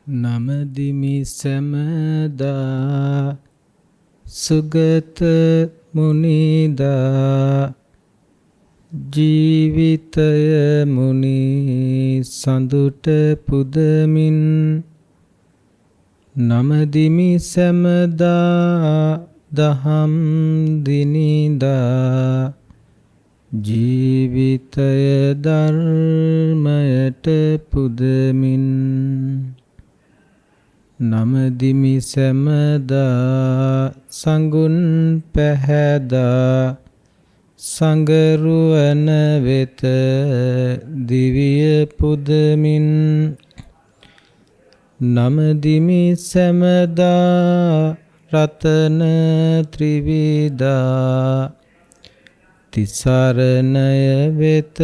නමදිමි සැමදා සුගත මුනිදා ජීවිතය මුනි සඳුට පුදමින් නමදිමි සැමදා දහම් දිනිදා ජීවිතය ධර්මයට පුදමින් නමදිමි සැමදා සංගුන් පැහැදා සංගරුවන වෙත දිවිය පුදමින් නමදිමි සැමදා රතන ත්‍රිවිධා තිසරණය වෙත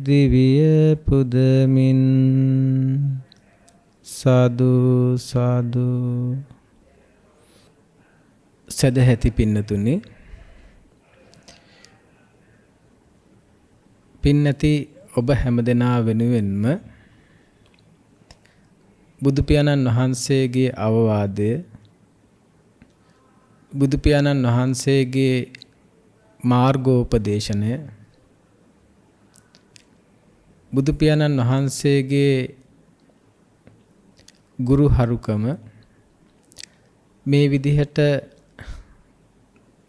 දිවිය පුදමින් සාදු සාදු. සදහැති පින්නතුනි, පින්නති ඔබ හැමදෙනා වෙනුවෙන්ම බුදු පියාණන් වහන්සේගේ අවවාදය, බුදු පියාණන් වහන්සේගේ මාර්ගෝපදේශනය, බුදු පියාණන් වහන්සේගේ ගුරු හරුකම මේ විදිහට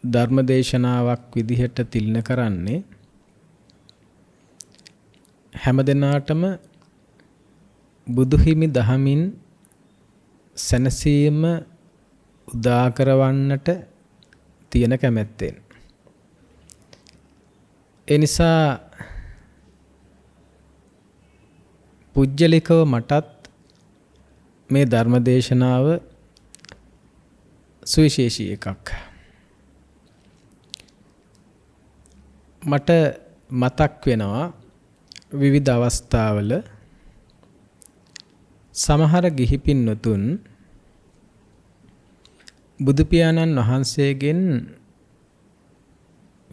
ධර්මදේශනාවක් විදිහට තිළින කරන්නේ හැමදෙනාටම බුදුහිමි දහමින් සැනසීම උදා කරවන්නට තියෙන කැමැත්තෙන්. ඒ නිසා පුජ්‍යලිකව මටත් මේ ධර්මදේශනාව සුවිශේෂී එකක්. මට මතක් වෙනවා විවිධ අවස්ථාවල සමහර ගිහි පින්වතුන් බුදු පියාණන් වහන්සේගෙන්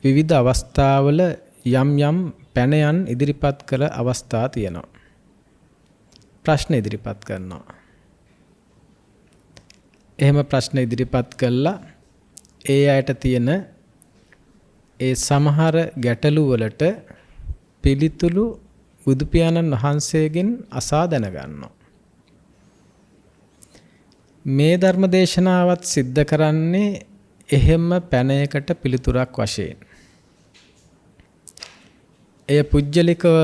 විවිධ අවස්ථාවල යම් යම් පැනයන් ඉදිරිපත් කළ අවස්ථා තියෙනවා. ප්‍රශ්න ඉදිරිපත් කරනවා. එහෙම ප්‍රශ්න ඉදිරිපත් කළා ඒ අයට තියෙන ඒ සමහර ගැටලු වලට පිළිතුරු බුදු පියාණන් වහන්සේගෙන් අසා දැනගන්නවා. මේ ධර්ම දේශනාවත් සිද්ධ කරන්නේ එහෙම පැනයකට පිළිතුරක් වශයෙන්. එය පුජ්‍යලිකව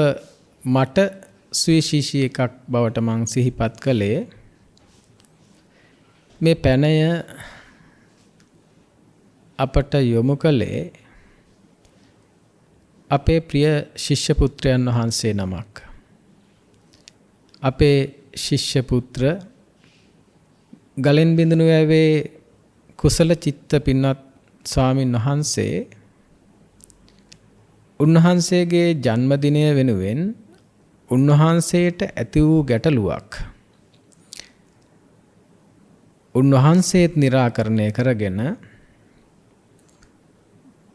මට සුවිශේෂී එකක් බවට මං සිහිපත් කළේ මේ පැනය අපට යොමු කළේ අපේ ප්‍රිය ශිෂ්‍ය පුත්‍රයන් වහන්සේ නමක්. අපේ ශිෂ්‍ය පුත්‍ර ගලෙන් බිඳුණු වැවේ කුසල චිත්ත පින්වත් ස්වාමින් වහන්සේ උන්වහන්සේගේ ජන්මදිනය වෙනුවෙන් උන්වහන්සේට ඇති වූ ගැටලුවක් උන්වහන්සේත් निराකරණය කරගෙන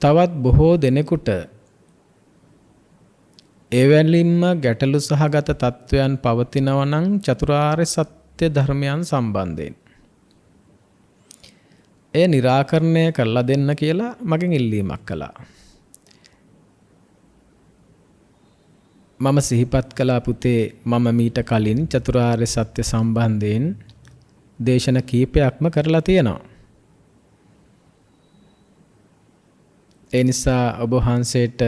තවත් බොහෝ දෙනෙකුට එවැනිම ගැටලු සහගත තත්වයන් පවතිනවා නම් චතුරාර්ය සත්‍ය ධර්මයන් සම්බන්ධයෙන් ඒ निराකරණය කරලා දෙන්න කියලා මගෙන් ඉල්ලීමක් කළා. මම සිහිපත් කළා පුතේ මම මීට කලින් චතුරාර්ය සත්‍ය සම්බන්ධයෙන් දේශන කීපයක්ම කරලා තියෙනවා. ඒ නිසා ඔබ වහන්සේට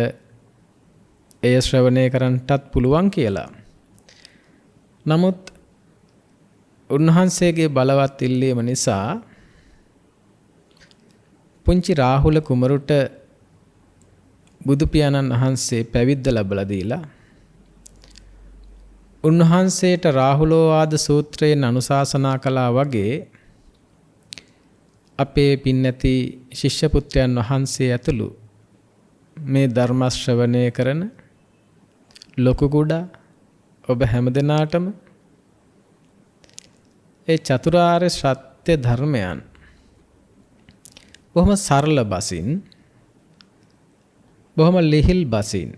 එය ශ්‍රවණය කරන්නටත් පුළුවන් කියලා. නමුත් උන්වහන්සේගේ බලවත් ඉල්ලීම නිසා පුංචි රාහුල කුමරුට බුදු පියාණන් වහන්සේ පැවිද්ද ලැබලා දීලා උන්වහන්සේට රාහුලෝවාද සූත්‍රයෙන් අනුශාසනා කළා වගේ අපේ පින්නති ශිෂ්‍ය පුත්‍රයන් වහන්සේ ඇතුළු මේ ධර්ම ශ්‍රවණය කරන ලොකු කුඩා ඔබ හැමදෙනාටම ඒ චතුරාර්ය සත්‍ය ධර්මයන් බොහොම සරල බසින් බොහොම ලිහිල් බසින්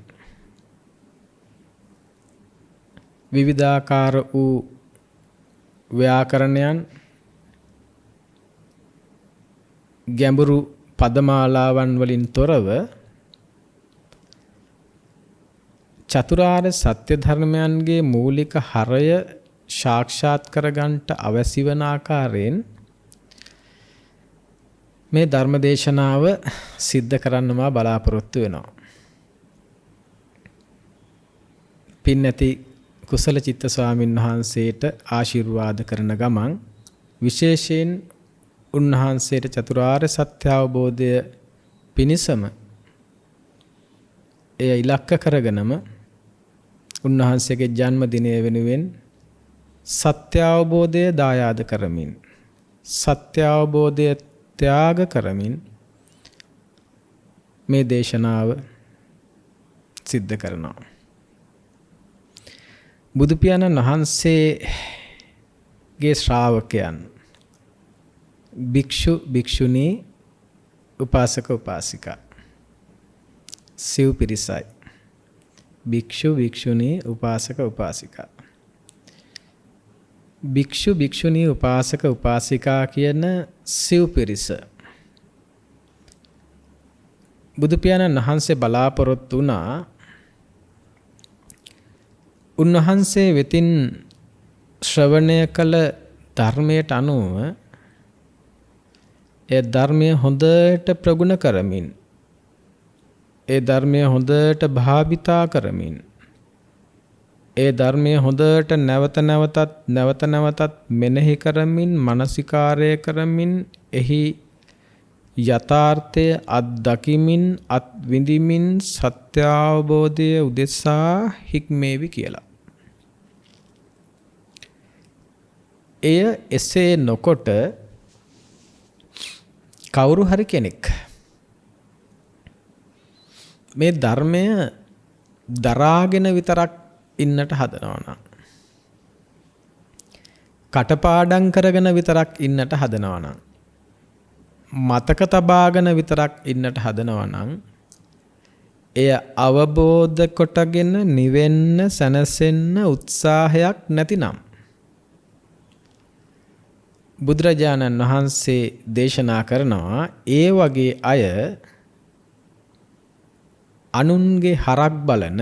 විවිධාකාර වූ ව්‍යාකරණයන් ගැඹුරු පදමාලාවන් වලින් තොරව චතුරාර්ය සත්‍ය ධර්මයන්ගේ මූලික හරය සාක්ෂාත් කරගන්නට අවශ්‍ය වන ආකාරයෙන් මේ ධර්ම දේශනාව සිද්ධ කරන්නමා බලාපොරොත්තු වෙනවා. පින්නති කුසල චිත්ත ස්වාමීන් වහන්සේට ආශිර්වාද කරන ගමන් විශේෂයෙන් උන්වහන්සේට චතුරාර්ය සත්‍ය අවබෝධය පිණිසම එය ඉලක්ක කරගෙනම උන්වහන්සේගේ ජන්මදිනය වෙනුවෙන් සත්‍ය අවබෝධය දායාද කරමින් සත්‍ය අවබෝධය ත්‍යාග කරමින් මේ දේශනාව සිද්ධ කරනවා. බුදු පියාණන් වහන්සේගේ ශ්‍රාවකයන් භික්ෂු භික්ෂුණී උපාසක උපාසිකා සිව් පිරිසයි. භික්ෂු භික්ෂුණී උපාසක උපාසිකා. භික්ෂු භික්ෂුණී උපාසක උපාසිකා කියන සිව් පිරිස බුදු පියාණන් වහන්සේ බලාපොරොත්තු වුණා උන්වහන්සේ වෙතින් ශ්‍රවණය කළ ධර්මයට අනුව ඒ ධර්මය හොඳට ප්‍රගුණ කරමින් ඒ ධර්මය හොඳට භාවිතා කරමින් ඒ ධර්මය හොඳට නැවත නැවතත් මෙනෙහි කරමින් මනසිකාරය කරමින් එහි යථාර්ථය අත්දකිමින් අත්විඳිමින් සත්‍ය අවබෝධය උදෙසා හික්මේවි කියලා. එය එසේ නොකොට කවුරු හරි කෙනෙක් මේ ධර්මය දරාගෙන විතරක් ඉන්නට හදනවා නම් කටපාඩම් කරගෙන විතරක් ඉන්නට හදනවා නම් මතක තබාගෙන විතරක් ඉන්නට හදනවා නම් එය අවබෝධ කොටගෙන නිවෙන්න සැනසෙන්න උත්සාහයක් නැතිනම් බුදුරජාණන් වහන්සේ දේශනා කරනවා ඒ වගේ අය අනුන්ගේ හරක් බලන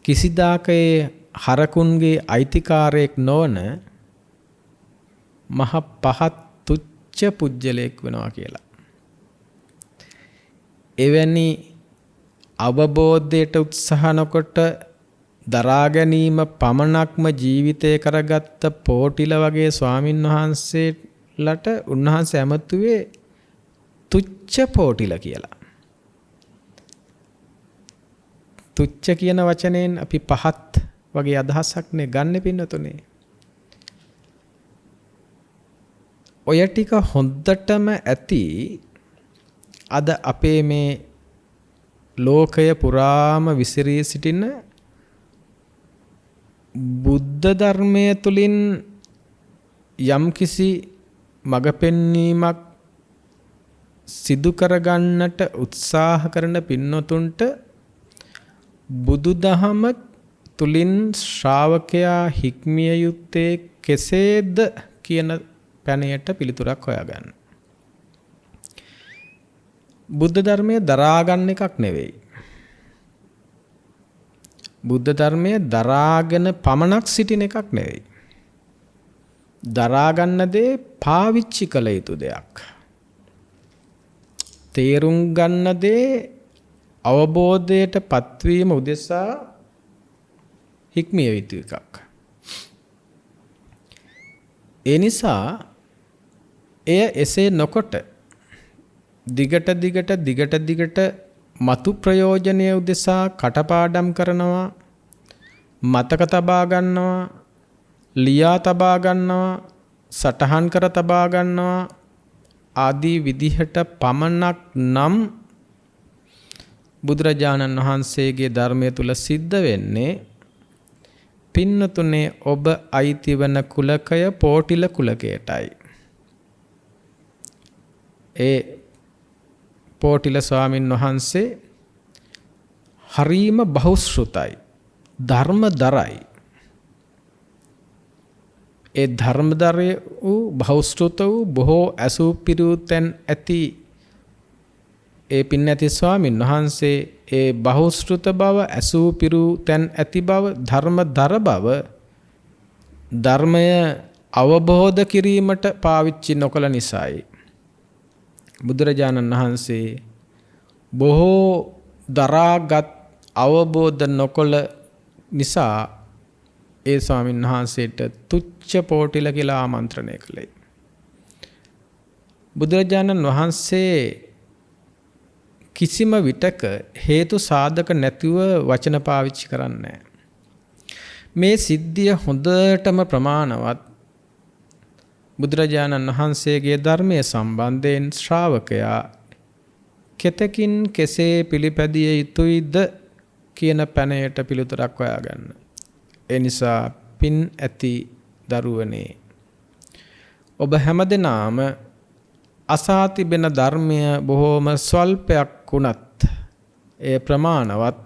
කිසිදාකේ හරකුන්ගේ අයිතිකාරයෙක් නොවන මහ පහත් තුච්ච පුජ්‍යලයක් වෙනවා කියලා. එවැනි අවබෝධයට උත්සාහ නොකොට දරා ගැනීම පමණක්ම ජීවිතය කරගත්ත පෝටිල වගේ ස්වාමින් වහන්සේලට උන්වහන්සේ ඇමතුවේ තුච්ච පෝටිල කියලා. තුච්ච කියන වචනයෙන් අපි පහත් වගේ අදහසක් නේ ගන්න පින්නතුනේ. ඔය ටික හොඳටම ඇති අද අපේ මේ ලෝකය පුරාම විසිරී සිටින බුද්ධ ධර්මය තුලින් යම්කිසි මඟ පෙන්වීමක් සිදු කරගන්නට උත්සාහ කරන පින්නතුන්ට බුදුදහම තුලින් ශ්‍රාවකයා හික්මිය යුත්තේ කෙසේද කියන පැනයට පිළිතුරක් හොයාගන්න. බුද්ධ ධර්මය දරා ගන්න එකක් නෙවෙයි. බුද්ධ ධර්මය දරාගෙන පමණක් සිටින එකක් නෙවෙයි. දරා ගන්න දේ පාවිච්චි කළ යුතු දෙයක්. තේරුම් ගන්න දේ අවබෝධයට පත්වීම උදෙසා හික්මිය යුතු එකක්. ඒ නිසා එය එසේ නොකොට දිගට මතු ප්‍රයෝජනය උදෙසා කටපාඩම් කරනවා, මතක තබා ගන්නවා, ලියා තබා ගන්නවා, සටහන් කර තබා ගන්නවා ආදී විදිහට පමණක් නම් බුදුරජාණන් වහන්සේගේ ධර්මය තුල සිද්ධ වෙන්නේ පින්නතුනේ ඔබ අයිති වන කුලකය පෝටිල කුලකයටයි. ඒ පෝටිල ස්වාමින් වහන්සේ හරීම බහුශ්‍රුතයි, ධර්මදරයි. ඒ ධර්මදරය වූ බහුශ්‍රෘත වූ බොහෝ ඇසූ පිරූ තැන් ඇති ඒ පින්නැති ස්වාමීන් වහන්සේ ඒ බහුශ්‍රෘත බව ඇසූ පිරූ තැන් ඇති බව ධර්මදර බව ධර්මය අවබෝධ කිරීමට පාවිච්චි නොකළ නිසායි. බුදුරජාණන් වහන්සේ බොහෝ දරාගත් අවබෝධ නොකළ නිසා ඒ ස්වාමීන් වහන්සේට තුච්ඡ පෝටිල කියලා ආමන්ත්‍රණය කළේ. බුදුරජාණන් වහන්සේ කිසිම විටක හේතු සාධක නැතිව වචන පාවිච්චි කරන්නේ නැහැ. මේ සිද්ධිය හොඳටම ප්‍රමාණවත් බුදුරජාණන් වහන්සේගේ ධර්මයේ සම්බන්ධයෙන් ශ්‍රාවකයා කෙතකින් කෙසේ පිළිපැදිය යුතුයිද කියන පැනයට පිළිතුරක් හොයාගන්න. ඒ නිසා පින් ඇති දරුවනේ ඔබ හැමදෙනාම අසා තිබෙන ධර්මය බොහෝම ස්වල්පයක් වුණත් ඒ ප්‍රමාණවත්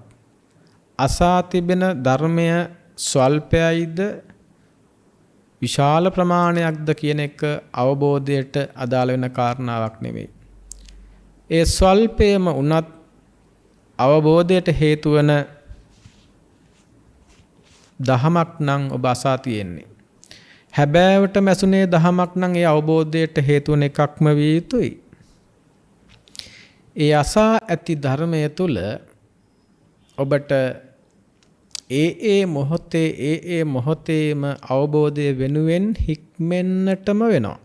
අසා තිබෙන ධර්මය ස්වල්පයයිද විශාල ප්‍රමාණයක්ද කියන එක අවබෝධයට අදාළ වෙන කාරණාවක් නෙවෙයි. ඒ ස්වල්පයම උනත් අවබෝධයට හේතු වන දහමක් නම් ඔබ අසා තියෙන්නේ. හැබෑවට මැසුනේ දහමක් නම් ඒ අවබෝධයට හේතු වන එකක්ම විය යුතුයි. ඒ අසා ඇති ධර්මය තුල ඔබට ඒ මොහොතේම අවබෝධය වෙනුවෙන් හික්මෙන්නටම වෙනවා.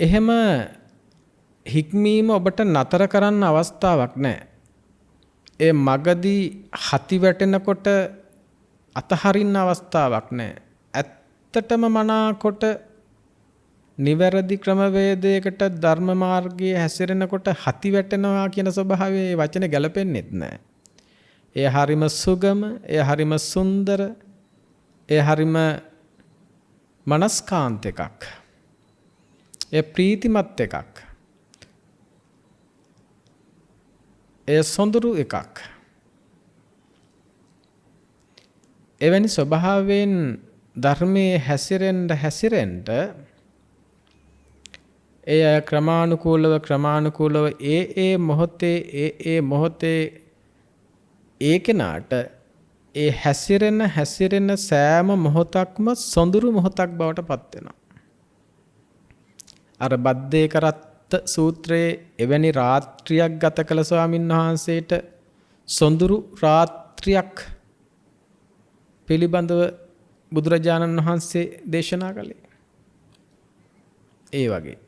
එහෙම හික්මීම ඔබට නතර කරන්න අවස්ථාවක් නැහැ. ඒ මගදී හති වැටෙනකොට අතහරින්න අවස්ථාවක් නැහැ. ඇත්තටම මනාකොට නිවැරදි ක්‍රමවේදයකට ධර්ම මාර්ගයේ හැසිරෙනකොට හති වැටෙනවා කියන ස්වභාවයේ වචනේ ගැලපෙන්නේත් නැහැ. එය හරිම සුගම, එය හරිම සුන්දර, එය හරිම මනස්කාන්ත එකක්. එය ප්‍රීතිමත් එකක්. එය සොඳුරු එකක්. එවැනි ස්වභාවයෙන් ධර්මයේ හැසිරෙන්න එය ක්‍රමානුකූලව ඒ මොහොතේ ඒ කෙනාට ඒ හැසිරෙන සෑම මොහොතක්ම සොඳුරු මොහොතක් බවට පත් වෙනවා. අර බද්දේ කරත්ත සූත්‍රයේ එවැනි රාත්‍රියක් ගත කළ ස්වාමීන් වහන්සේට සොඳුරු රාත්‍රියක් පිළිබඳව බුදුරජාණන් වහන්සේ දේශනා කළේ. ඒ වගේ.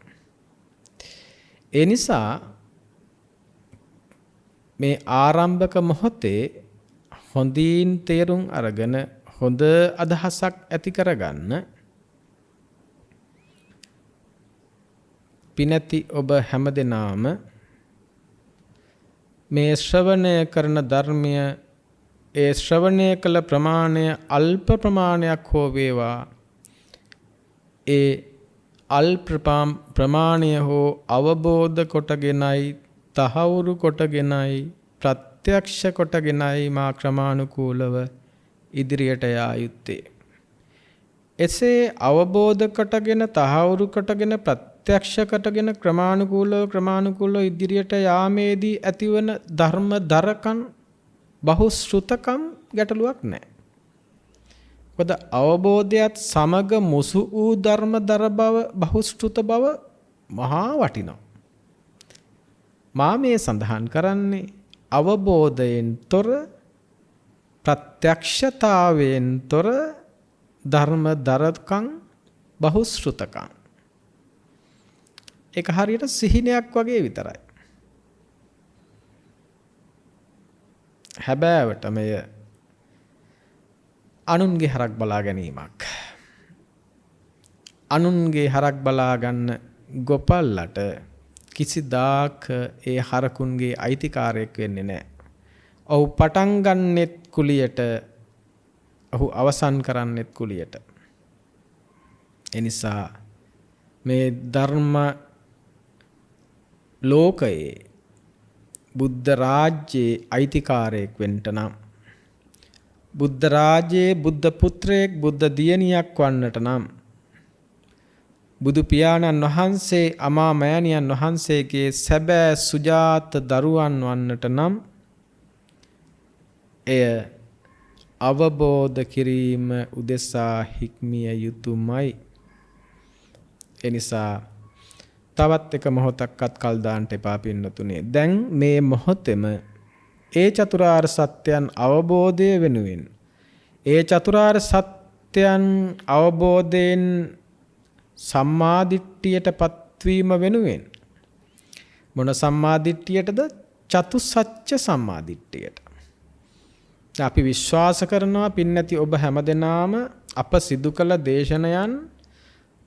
ඒ නිසා මේ ආරම්භක මොහොතේ හොඳින් තේරුම් අරගෙන හොඳ අදහසක් ඇති කරගන්න පිනැති ඔබ හැමදෙනාම මේ ශ්‍රවණය කරන ධර්මය ඒ ශ්‍රවණය කළ ප්‍රමාණය අල්ප ප්‍රමාණයක් හෝ වේවා ඒ අල්ප ප්‍රමාණය හෝ අවබෝධ කොටගෙනයි තහවුරු කොටගෙනයි ප්‍රත්‍යක්ෂ කොටගෙනයි මා ක්‍රමානුකූලව ඉදිරියට යා යුත්තේ. එසේ අවබෝධ කොටගෙන තහවුරු කොටගෙන ප්‍රත්‍යක්ෂ කොටගෙන ක්‍රමානුකූලව ඉදිරියට යාමේදී ඇතිවන ධර්ම දරකම් බහුශ්‍රුතකම් ගැටලුවක් නැහැ. මොකද අවබෝධයත් සමග මුසු වූ ධර්ම දර බව බහුශ්‍රුත බව මහා වටිනවා. මා මේ සඳහන් කරන්නේ අවබෝධයෙන් තොර ප්‍රත්‍යක්ෂතාවයෙන් තොර ධර්ම දරකම් බහුශ්‍රුතකම්. ඒක හරියට සිහිනයක් වගේ විතරයි. හැබෑවට මෙය අනුන්ගේ හරක් බලා ගැනීමක්. අනුන්ගේ හරක් බලා ගන්න ගොපල්ලට කිසිදාක ඒ හරකුන්ගේ අයිතිකාරයෙක් වෙන්නේ නැහැ. ඔහු පටන් ගන්නෙත් කුලියට, ඔහු අවසන් කරන්නෙත් කුලියට. එනිසා මේ ධර්ම ලෝකයේ බුද්ධ රාජ්‍යයේ අයිතිකාරයෙක් වෙන්න නම් බුද්ධ රාජයේ බුද්ධ පුත්‍රයෙක් බුද්ධ දියණියක් වන්නට නම් බුදු පියාණන් වහන්සේ අමා මෑණියන් වහන්සේගේ සැබෑ සුජාත දරුවන් වන්නට නම් එය අවබෝධ කිරීම උදෙසා හික්මිය යුතුයමයි. එනිසා තවත් එක මොහොතක්වත් කල් දාන්න එපා පින්නතුනේ. දැන් මේ මොහොතේම ඒ චතුරාර්ය සත්‍යයන් අවබෝධය වෙනුවෙන් ඒ චතුරාර්ය සත්‍යයන් අවබෝධයෙන් සම්මාදිට්ඨියට පත්වීම වෙනුවෙන් මොන සම්මාදිට්ඨියටද? චතුසත්‍ය සම්මාදිට්ඨියට. අපි විශ්වාස කරනවා පින්නැති ඔබ හැමදෙනාම අප සිදු කළ දේශනයන්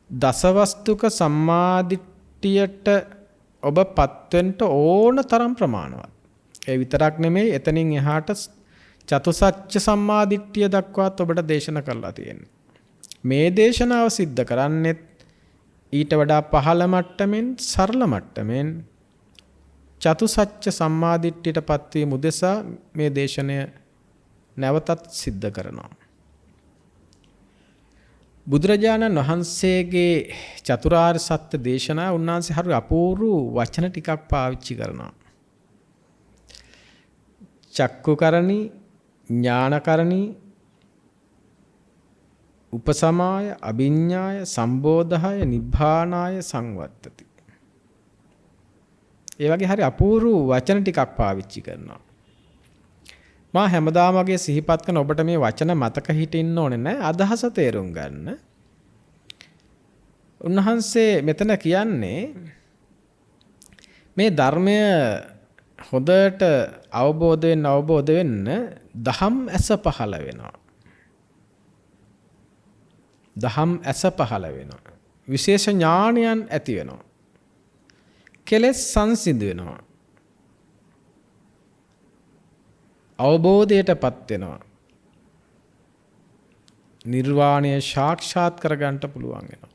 දසවස්තුක සම්මාදිට්ඨියට ඔබ පත්වෙන්න ඕන තරම් ප්‍රමාණවත්. ඒ විතරක් නෙමෙයි, එතනින් එහාට චතුසත්‍ය සම්මාදිට්ඨිය දක්වාත් ඔබට දේශනා කරලා තියෙනවා. මේ දේශනාව සිද්ධ කරන්නේත් ඊට වඩා පහළ මට්ටමින් සරල මට්ටමින් චතුසත්‍ය සම්මාදිට්ඨියට පත්වීම උදෙසා මේ දේශනය නැවතත් සිද්ධ කරනවා. බුදුරජාණන් වහන්සේගේ චතුරාර්ය සත්‍ය දේශනාව උන්වහන්සේ හරි අපූර්ව වචන ටිකක් පාවිච්චි කරනවා. චක්කුකරණී, ඥානකරණී, උපසමාය, අභිඤ්ඤාය, සම්බෝධහය, නිබ්බානාය සංවත්තති. ඒ වගේ හරි අපූර්ව වචන ටිකක් පාවිච්චි කරනවා. මා හැමදාම වගේ සිහිපත් කරන ඔබට මේ වචන මතක හිටින්න ඕනේ නැහැ, අදහස තේරුම් ගන්න. උන්වහන්සේ මෙතන කියන්නේ මේ ධර්මය හොඳට අවබෝධ වෙන්න දහම් ඇස පහළ වෙනවා. දහම් ඇස පහළ වෙනවා. විශේෂ ඥානයන් ඇති වෙනවා. කෙලෙස් සංසිඳ වෙනවා. අවබෝධයටපත් වෙනවා. නිර්වාණය සාක්ෂාත් කරගන්න පුළුවන් වෙනවා.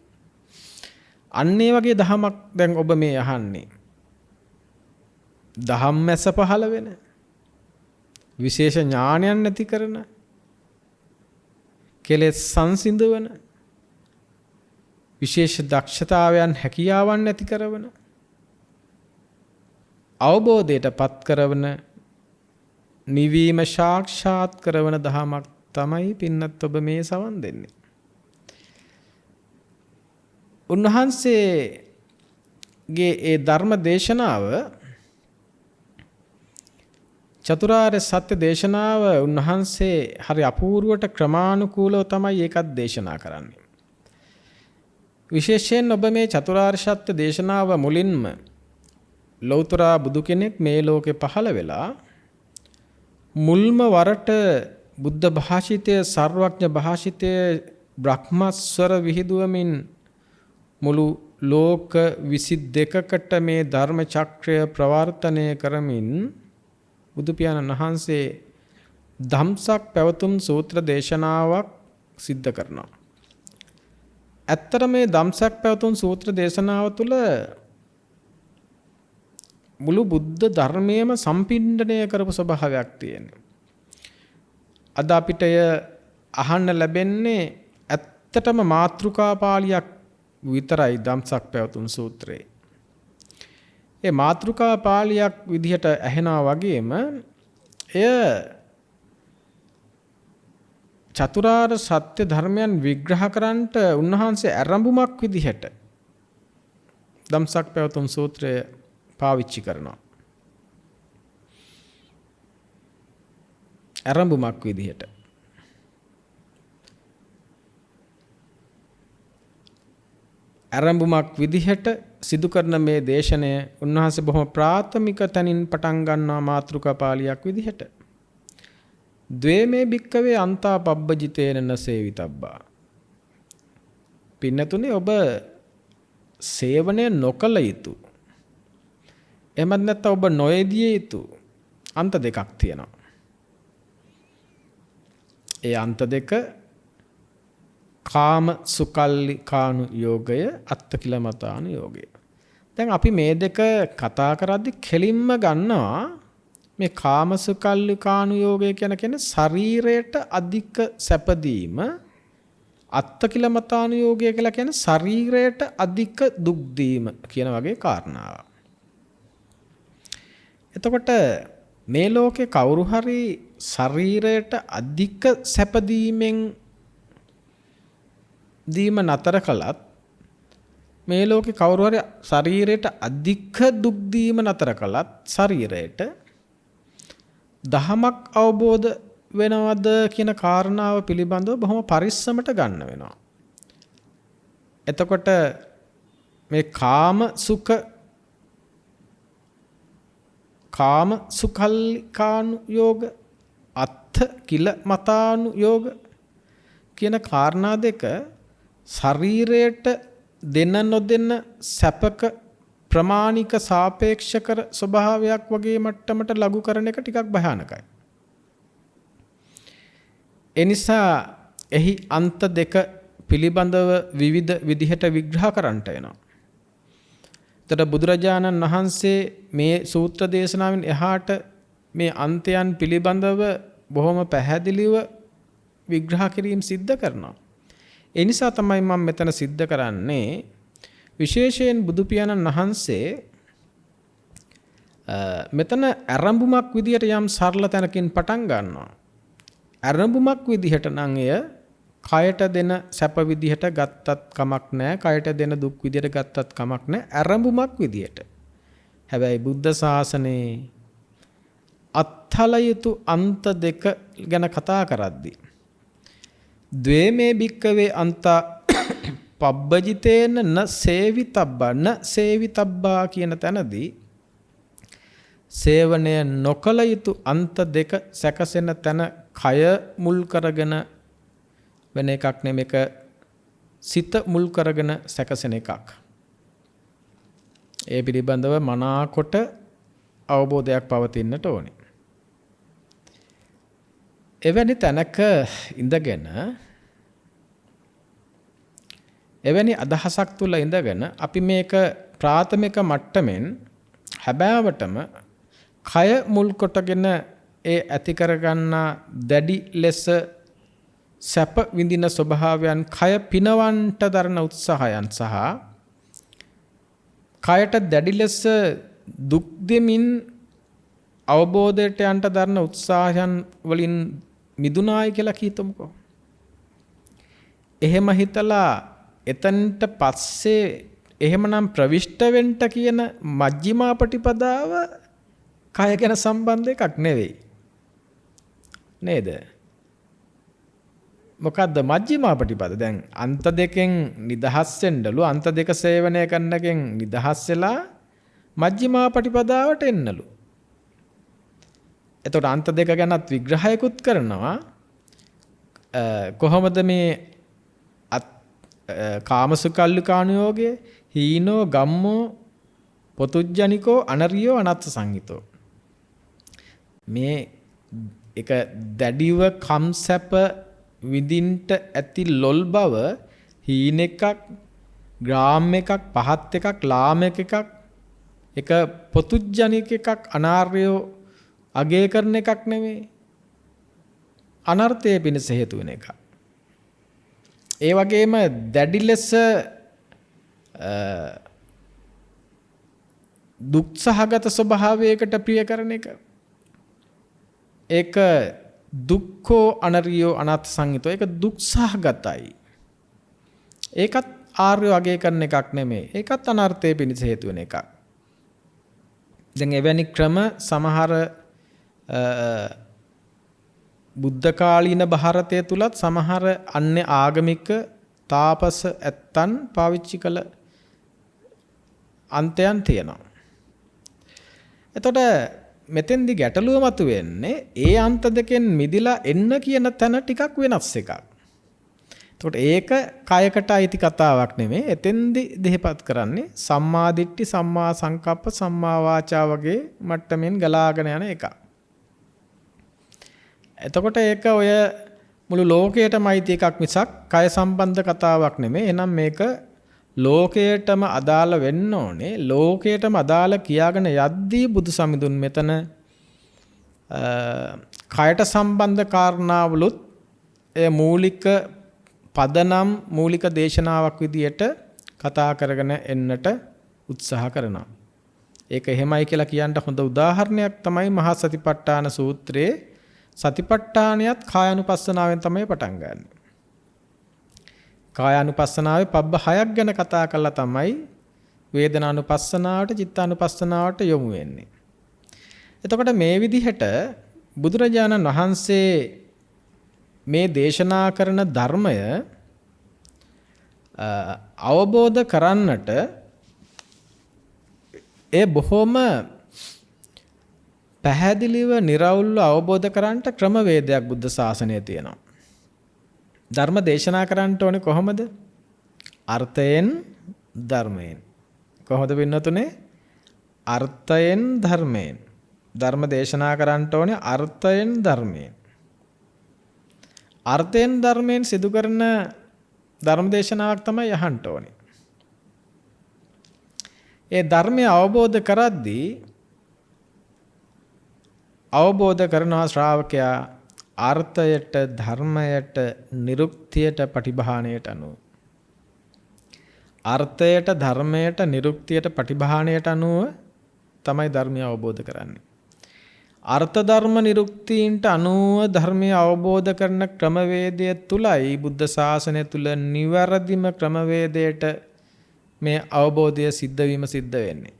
අන්න ඒ වගේ දහමක් දැන් ඔබ මේ අහන්නේ. දහම් ඇස පහළ වෙන, විශේෂ ඥානයන් නැති කරන, කෙලෙස් සංසිඳවන, විශේෂ දක්ෂතාවයන් හැකියාවන් නැති කරවන, අවබෝධයටපත් කරවන, නිවීම සාක්ෂාත් කරවන දහමක් තමයි පින්නත් ඔබ මේ සවන් දෙන්නේ. උන්වහන්සේගේ ඒ ධර්ම දේශනාව, චතුරාර්ය සත්‍ය දේශනාව උන්වහන්සේ හරි අපූර්වට ක්‍රමානුකූලව තමයි ඒකත් දේශනා කරන්නේ. විශේෂයෙන් ඔබ මේ චතුරාර්ය සත්‍ය දේශනාව මුලින්ම ලෞතර බුදු කෙනෙක් මේ ලෝකේ පහළ වෙලා මුල්ම වරට බුද්ධ භාෂිතය, සර්වඥ භාෂිතය බ්‍රහ්මස්වර විහිදුවමින් මුළු ලෝක 22කට මේ ධර්ම චක්‍රය ප්‍රවර්තනය කරමින් බුදු පියාණන් වහන්සේ ධම්සක් පැවතුම් සූත්‍ර දේශනාවක් සිද්ධ කරනවා. ඇත්තට මේ ධම්සක් පැවතුම් සූත්‍ර දේශනාව තුළ මුළු බුද්ධ ධර්මයේම සම්පිණ්ඩණය කරපු ස්වභාවයක් තියෙනවා. අද අපිට අහන්න ලැබෙන්නේ ඇත්තටම මාතෘකා පාළියක් විතරයි ධම්සක් පැවතුම් සූත්‍රයේ. ඒ මාතෘකා පාළියක් විදිහට ඇහෙනා වගේම එය චතුරාර්ය සත්‍ය ධර්මයන් විග්‍රහ කරන්නට උන්වහන්සේ ආරම්භමක් විදිහට ධම්සක් පැවතුම් සූත්‍රය පාවිච්චි කරනවා. ආරම්භමක් විදිහට. ආරම්භමක් විදිහට සිදු කරන මේ දේශනය උන්වහන්සේ බොහොම ප්‍රාථමික තැනින් පටන් ගන්නා මාතෘකා පාළියක් විදිහට. ද්වේමේ භික්කවේ අන්තා පබ්බජිතේන නසේවිතබ්බා. පින්නතුනේ ඔබ සේවනය නොකළ යුතු. එහෙමත් නැත්නම් ඔබ නොයදිය යුතු අන්ත දෙකක් තියෙනවා. ඒ අන්ත දෙක කාම සුකල්ලි කානු යෝගය, අත්තකිලමතානු යෝගය. දැන් අපි මේ දෙක කතා කරද්දී කෙලින්ම ගන්නවා මේ කාමසුකල්ලිකානුയോഗය කියන්නේ ශරීරයට අධික සැපදීම, අත්තකිලමතානුയോഗය කියලා කියන්නේ ශරීරයට අධික දුක් දීම කියන වගේ කාරණාවක්. එතකොට මේ ලෝකේ කවුරු හරි ශරීරයට අධික සැපදීමෙන් දීම නතර කළත්, මේ ලෝකේ කවුරු හරි ශරීරයට අධික දුක් දීම නතර කළත් ශරීරයට දහමක් අවබෝධ වෙනවද කියන කාරණාව පිළිබඳව බොහොම පරිස්සමට ගන්න වෙනවා. එතකොට මේ කාම සුඛල්ලිකානුയോഗ, අත්ථ කිල මතානුയോഗ කියන කාරණා දෙක ශරීරයට දෙන්න නොදෙන්න සැපක ප්‍රමාණික සාපේක්ෂ කර ස්වභාවයක් වගේ මට්ටමට ලඝු කරන එක ටිකක් භයානකයි. ඒ නිසා එහි අන්ත දෙක පිළිබඳව විවිධ විදිහට විග්‍රහ කරන්නට වෙනවා. එතකොට බුදුරජාණන් වහන්සේ මේ සූත්‍ර දේශනාවෙන් එහාට මේ අන්තයන් පිළිබඳව බොහොම පැහැදිලිව විග්‍රහ කිරීම සිද්ධ කරනවා. ඒ නිසා තමයි මම මෙතන සිද්ධ කරන්නේ විශේෂයෙන් බුදු පියාණන් වහන්සේ මෙතන ආරම්භමක් විදියට යම් සරල තැනකින් පටන් ගන්නවා. ආරම්භමක් විදිහට නම් එය කයට දෙන සැප විදිහට ගත්තත් කමක් නැහැ, කයට දෙන දුක් විදිහට ගත්තත් කමක් නැහැ, ආරම්භමක් විදිහට. හැබැයි බුද්ධ ශාසනයේ අත්හල යුතු අන්ත දෙක ගැන කතා කරද්දී ද්වේමේ භික්කවේ අන්තා පබ්බජිතේන න සේවිතබ්බා කියන තැනදී සේවනය නොකළ යුතු අන්ත දෙක සැකසෙන තැන කය මුල් කරගෙන වෙන එකක් නෙමෙක, සිත මුල් කරගෙන සැකසෙන එකක්. ඒ පිළිබඳව මනාකොට අවබෝධයක් පවතින්නට ඕනේ. එවැනි තැනක ඉඳගෙන, එවැනි අදහසක් තුල ඉඳගෙන අපි මේක ප්‍රාථමික මට්ටමින් හැබෑවටම කය මුල් කොටගෙන ඒ ඇති කරගන්නා දැඩි ලෙස සැප විඳින ස්වභාවයන්, කය පිනවන්ට දරන උත්සාහයන් සහ කයට දැඩි ලෙස දුක් දෙමින් අවබෝධයට යන්ට දරන උත්සාහයන් වලින් මිදුනායි කියලා කීතමුකෝ. එහෙම හිතලා එතනට පස්සේ එහෙමනම් ප්‍රවිෂ්ඨ වෙන්න කියන මජ්ක්‍ධිමා පටිපදාව කය ගැන සම්බන්ධ එකක් නෙවෙයි. නේද? මොකද්ද මජ්ක්‍ධිමා පටිපද? දැන් අන්ත දෙකෙන් නිදහස් වෙන්නලු, අන්ත දෙක සේවනය කරනකෙන් නිදහස් වෙලා මජ්ක්‍ධිමා පටිපදාවට එන්නලු. එතකොට අන්ත දෙක ගැනත් විග්‍රහයකුත් කරනවා. කොහොමද මේ කාමසුකල්ලිකානුയോഗය හීනෝ ගම්මෝ පොතුජ්ජනිකෝ අනරියෝ අනත්ථ සංහිතෝ. මේ එක දැඩිව කම්සැප විඳින්ට ඇති ලොල් බව හීන එකක්, ග්‍රාම් එකක්, පහත් එකක්, ලාමක එකක්, එක පොතුජ්ජනික එකක්, අනාර්යෝ අගය කරන එකක් නෙවෙයි. අනර්ථය පිණිස හේතු වෙන එකක්. ඒ වගේම දැඩි ලෙස දුක් සහගත ස්වභාවයකට ප්‍රිය කරන එක. ඒක දුක්ඛෝ අනරියෝ අනත්ථ සංහිතෝ. ඒක දුක් සහගතයි. ඒකත් ආර්ය අගය කරන එකක් නෙමෙයි. ඒකත් අනර්ථය පිණිස හේතු වෙන එකක්. දැන් එවැනි ක්‍රම සමහර බුද්ධ කාලීන ಭಾರತය තුලත් සමහර අන්‍ය ආගමික තාපස ඇත්තන් පාවිච්චි කළ අන්තයන් තියෙනවා. එතකොට මෙතෙන්දි ගැටලුව මතුවෙන්නේ ඒ අන්ත දෙකෙන් මිදිලා එන්න කියන තැන ටිකක් වෙනස් එකක්. එතකොට ඒක කයකට අයිති කතාවක් නෙමෙයි. එතෙන්දි දෙහිපත් කරන්නේ සම්මා දිට්ඨි, සම්මා සංකප්ප, සම්මා වාචා වගේ මට්ටමින් ගලාගෙන යන එකක්. එතකොට ඒක ඔය මුළු ලෝකයටම අයිති එකක් මිසක් කය සම්බන්ධ කතාවක් නෙමෙයි. එහෙනම් මේක ලෝකයටම අදාළ වෙන්න ඕනේ. ලෝකයටම අදාළ කියාගෙන යද්දී බුදු සමිඳුන් මෙතන කයට සම්බන්ධ කාරණාවලුත් ඒ මූලික පදනම් මූලික දේශනාවක් විදියට කතා කරගෙන එන්නට උත්සාහ කරනවා. ඒක එහෙමයි කියලා කියන්න හොඳ උදාහරණයක් තමයි මහා සතිපට්ඨාන සූත්‍රයේ සතිපට්ඨානියත් කායානුපස්සනාවෙන් තමයි පටන් ගන්න. කායානුපස්සනාවේ පබ්බ 6ක් ගැන කතා කළා තමයි වේදනානුපස්සනාවට චිත්තානුපස්සනාවට යොමු වෙන්නේ. එතකොට මේ විදිහට බුදුරජාණන් වහන්සේ මේ දේශනා කරන ධර්මය අවබෝධ කරන්නට ඒ බොහොම පැහැදිලිව निराවුල්ව අවබෝධ කරන්නට ක්‍රමවේදයක් බුද්ධ ශාසනයේ තියෙනවා. ධර්ම දේශනා කරන්නට ඕනේ කොහොමද? අර්ථයෙන් ධර්මයෙන්. කොහොමද වෙන්නතුනේ? අර්ථයෙන් ධර්මයෙන්. ධර්ම දේශනා කරන්නට ඕනේ අර්ථයෙන් ධර්මයෙන්. අර්ථයෙන් ධර්මයෙන් සිදු කරන ධර්ම දේශනාවක් තමයි අහන්න ඕනේ. ඒ ධර්මය අවබෝධ කරද්දී අවබෝධ කරනවා ශ්‍රාවකයා අර්ථයට ධර්මයට නිරුක්තියට පටිභාණයට අනුව. අර්ථයට ධර්මයට නිරුක්තියට පටිභාණයට අනුව තමයි ධර්මය අවබෝධ කරන්නේ. අර්ථ ධර්ම නිරුක්තීන්ට අනුව ධර්මය අවබෝධ කරන ක්‍රමවේදය තුලයි බුද්ධ ශාසනය තුල නිවැරදිම ක්‍රමවේදයට මේ අවබෝධය සිද්ධ වෙන්නේ.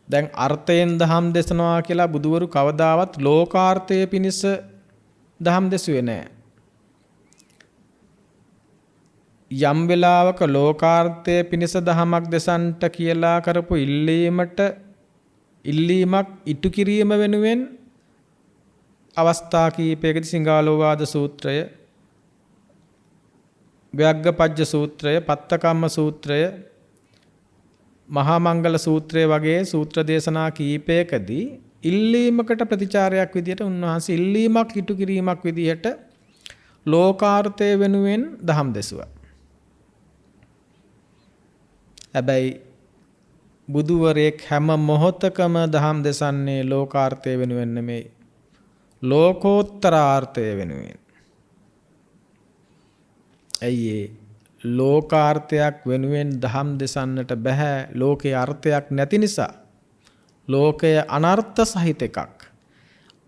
දැන් අර්ථයෙන් දහම් දේශනවා කියලා බුදුවරු කවදාවත් ලෝකාර්ථය පිණිස දහම් දෙසුවේ නැහැ. යම් වෙලාවක ලෝකාර්ථය පිණිස දහමක් දෙසන්ට කියලා කරපු ඉල්ලීමක් ඉටු කිරීම වෙනුවෙන් අවස්ථා කීපයකදී සිංහාලෝවාද සූත්‍රය, ව්‍යග්ගපජ්ජ සූත්‍රය, පත්තකම්ම සූත්‍රය, මහා මංගල සූත්‍රය වගේ සූත්‍ර දේශනා කීපයකදී ඉල්ලීමකට ප්‍රතිචාරයක් විදියට උන්වහන්සේ ඉල්ලීමක් ඉටු කිරීමක් විදියට ලෝකාර්ථය වෙනුවෙන් දහම් දෙසුවා. හැබැයි බුදුවරයෙක් හැම මොහොතකම දහම් දෙසන්නේ ලෝකාර්ථය වෙනුවෙන් නෙමෙයි, ලෝකෝත්තරාර්ථය වෙනුවෙන්. ඇයි ලෝකාර්ථයක් වෙනුවෙන් දහම් දෙසන්නට බෑ. ලෝකේ අර්ථයක් නැති නිසා. ලෝකය අනර්ථ සහිත එකක්.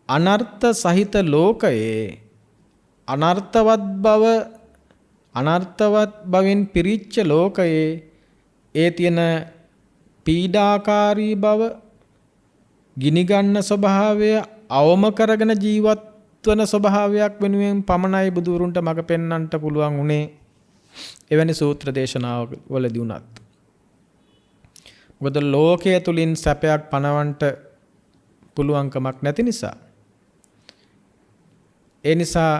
අනර්ථ සහිත ලෝකයේ අනර්ථවත් බවෙන් පිරිච්ච ලෝකයේ ඒ තියෙන පීඩාකාරී බව, ගිනිගන්න ස්වභාවය අවම කරගෙන ජීවත් වන ස්වභාවයක් වෙනුවෙන් පමණයි බුදුරුන්ට මඟ පෙන්වන්නට පුළුවන් උනේ. එවැනි සූත්‍ර දේශනාවලදී උනත්. මොකද ලෝකයේ තුලින් සැපයක් පණවන්නට පුළුවන්කමක් නැති නිසා. ඒ නිසා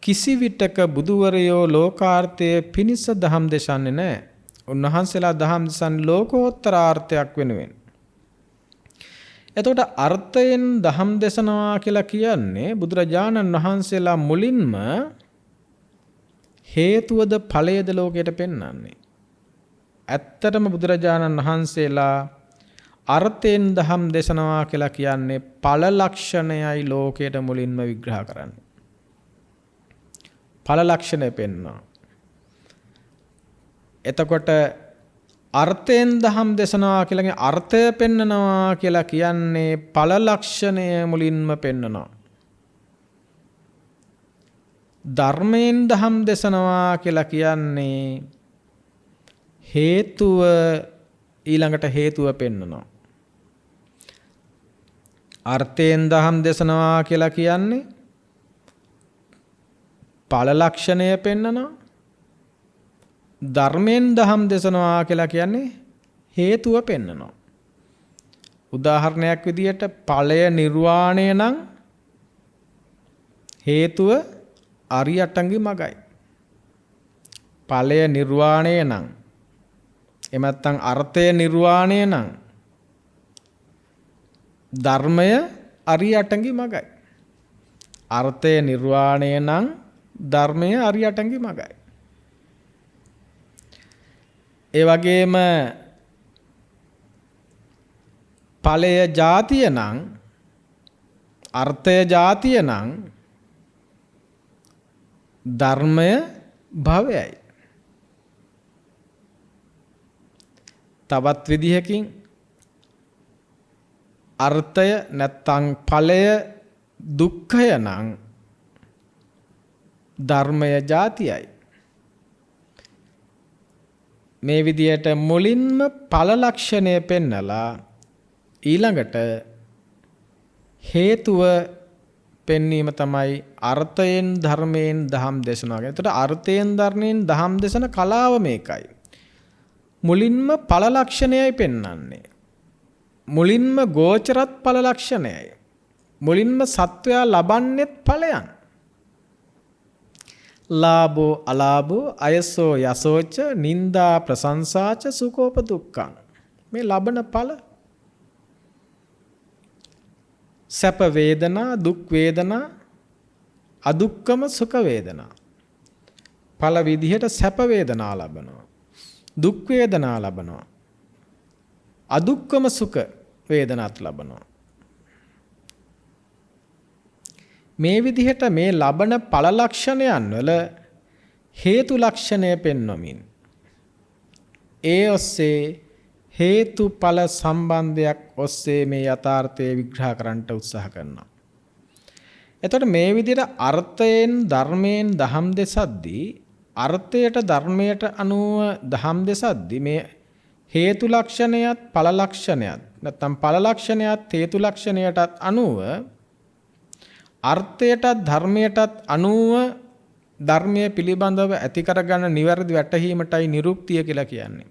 කිසිවිටක බුදුවරයෝ ලෝකාර්ථයේ පිනිස දහම් දේශන්නේ නැහැ. උන්වහන්සේලා දහම් දේශන්නේ ලෝකෝත්තරාර්ථයක් වෙනුවෙන්. එතකොට අර්ථයෙන් දහම් දේශනවා කියලා කියන්නේ බුදුරජාණන් වහන්සේලා මුලින්ම හේතුවද ඵලයේද ලෝකයට පෙන්වන්නේ. ඇත්තටම බුදුරජාණන් වහන්සේලා අර්ථයෙන් දහම් දේශනවා කියලා කියන්නේ ඵල ලක්ෂණයයි ලෝකයට මුලින්ම විග්‍රහ කරන්නේ. ඵල ලක්ෂණය පෙන්වනවා. එතකොට අර්ථයෙන් දහම් දේශනවා කියලා අර්ථය පෙන්නනවා කියලා කියන්නේ ඵල ලක්ෂණය මුලින්ම පෙන්නනවා. ධර්මයෙන් දහම් දේශනවා කියලා කියන්නේ හේතුව ඊළඟට හේතුව පෙන්නනවා. අර්ථයෙන් දහම් දේශනවා කියලා කියන්නේ ඵල ලක්ෂණය පෙන්නනවා. ධර්මයෙන් දහම් දේශනවා කියලා කියන්නේ හේතුව පෙන්නනවා. උදාහරණයක් විදියට ඵලය නිර්වාණය නම් හේතුව අරියට්ටන්ගේ මගයි. ඵලය නිර්වාණය නම් එහෙම නැත්නම් අර්ථය නිර්වාණය නම් ධර්මය අරියට්ටන්ගේ මගයි. අර්ථය නිර්වාණය නම් ධර්මය අරියට්ටන්ගේ මගයි. ඒ වගේම ඵලය ජාතිය නම් අර්ථය ජාතිය නම් ධර්මය භවයයි. තවත් විදිහකින් අර්ථය නැත්තං ඵලය දුක්ඛය නම් ධර්මය ජාතියයි. මේ විදියට මුලින්ම ඵල ලක්ෂණය පෙන්නලා ඊළඟට හේතුව පෙන්වීම තමයි අර්ථයෙන් ධර්මයෙන් දහම් දේශනාව. එතකොට අර්ථයෙන් ධර්මයෙන් දහම් දේශන කලාව මේකයි. මුලින්ම ඵල ලක්ෂණයයි පෙන්වන්නේ. මුලින්ම ගෝචරත් ඵල ලක්ෂණයයි. මුලින්ම සත්වයා ලබන්නේත් ඵලයන්. ලාභෝ අලාභෝ අයසෝ යසෝච නින්දා ප්‍රශංසාච සුඛෝප දුක්ඛං. මේ ලබන ඵල සැප වේදනා දුක් වේදනා අදුක්කම සුඛ වේදනා. ඵල විදිහට සැප වේදනා ලබනවා. දුක් වේදනා ලබනවා. අදුක්කම සුඛ වේදනාත් ලබනවා. මේ විදිහට මේ ලබන ඵල ලක්ෂණයන් වල හේතු ලක්ෂණය පෙන්වමින් ඒ ඔස්සේ හේතුඵල සම්බන්ධයක් ඔස්සේ මේ යථාර්ථය විග්‍රහ කරන්නට උත්සාහ කරනවා. එතකොට මේ විදිහට අර්ථයෙන් ධර්මයෙන් දහම් දෙසද්දී අර්ථයට ධර්මයට අනුව දහම් දෙසද්දී මේ හේතු ලක්ෂණයත් ඵල ලක්ෂණයත් නැත්නම් ඵල ලක්ෂණයත් හේතු ලක්ෂණයටත් අනුව අර්ථයටත් ධර්මයටත් අනුව ධර්මයේ පිළිබඳව ඇති කරගන්න නිවැරදි වැටහීමටයි නිරුක්තිය කියලා කියන්නේ.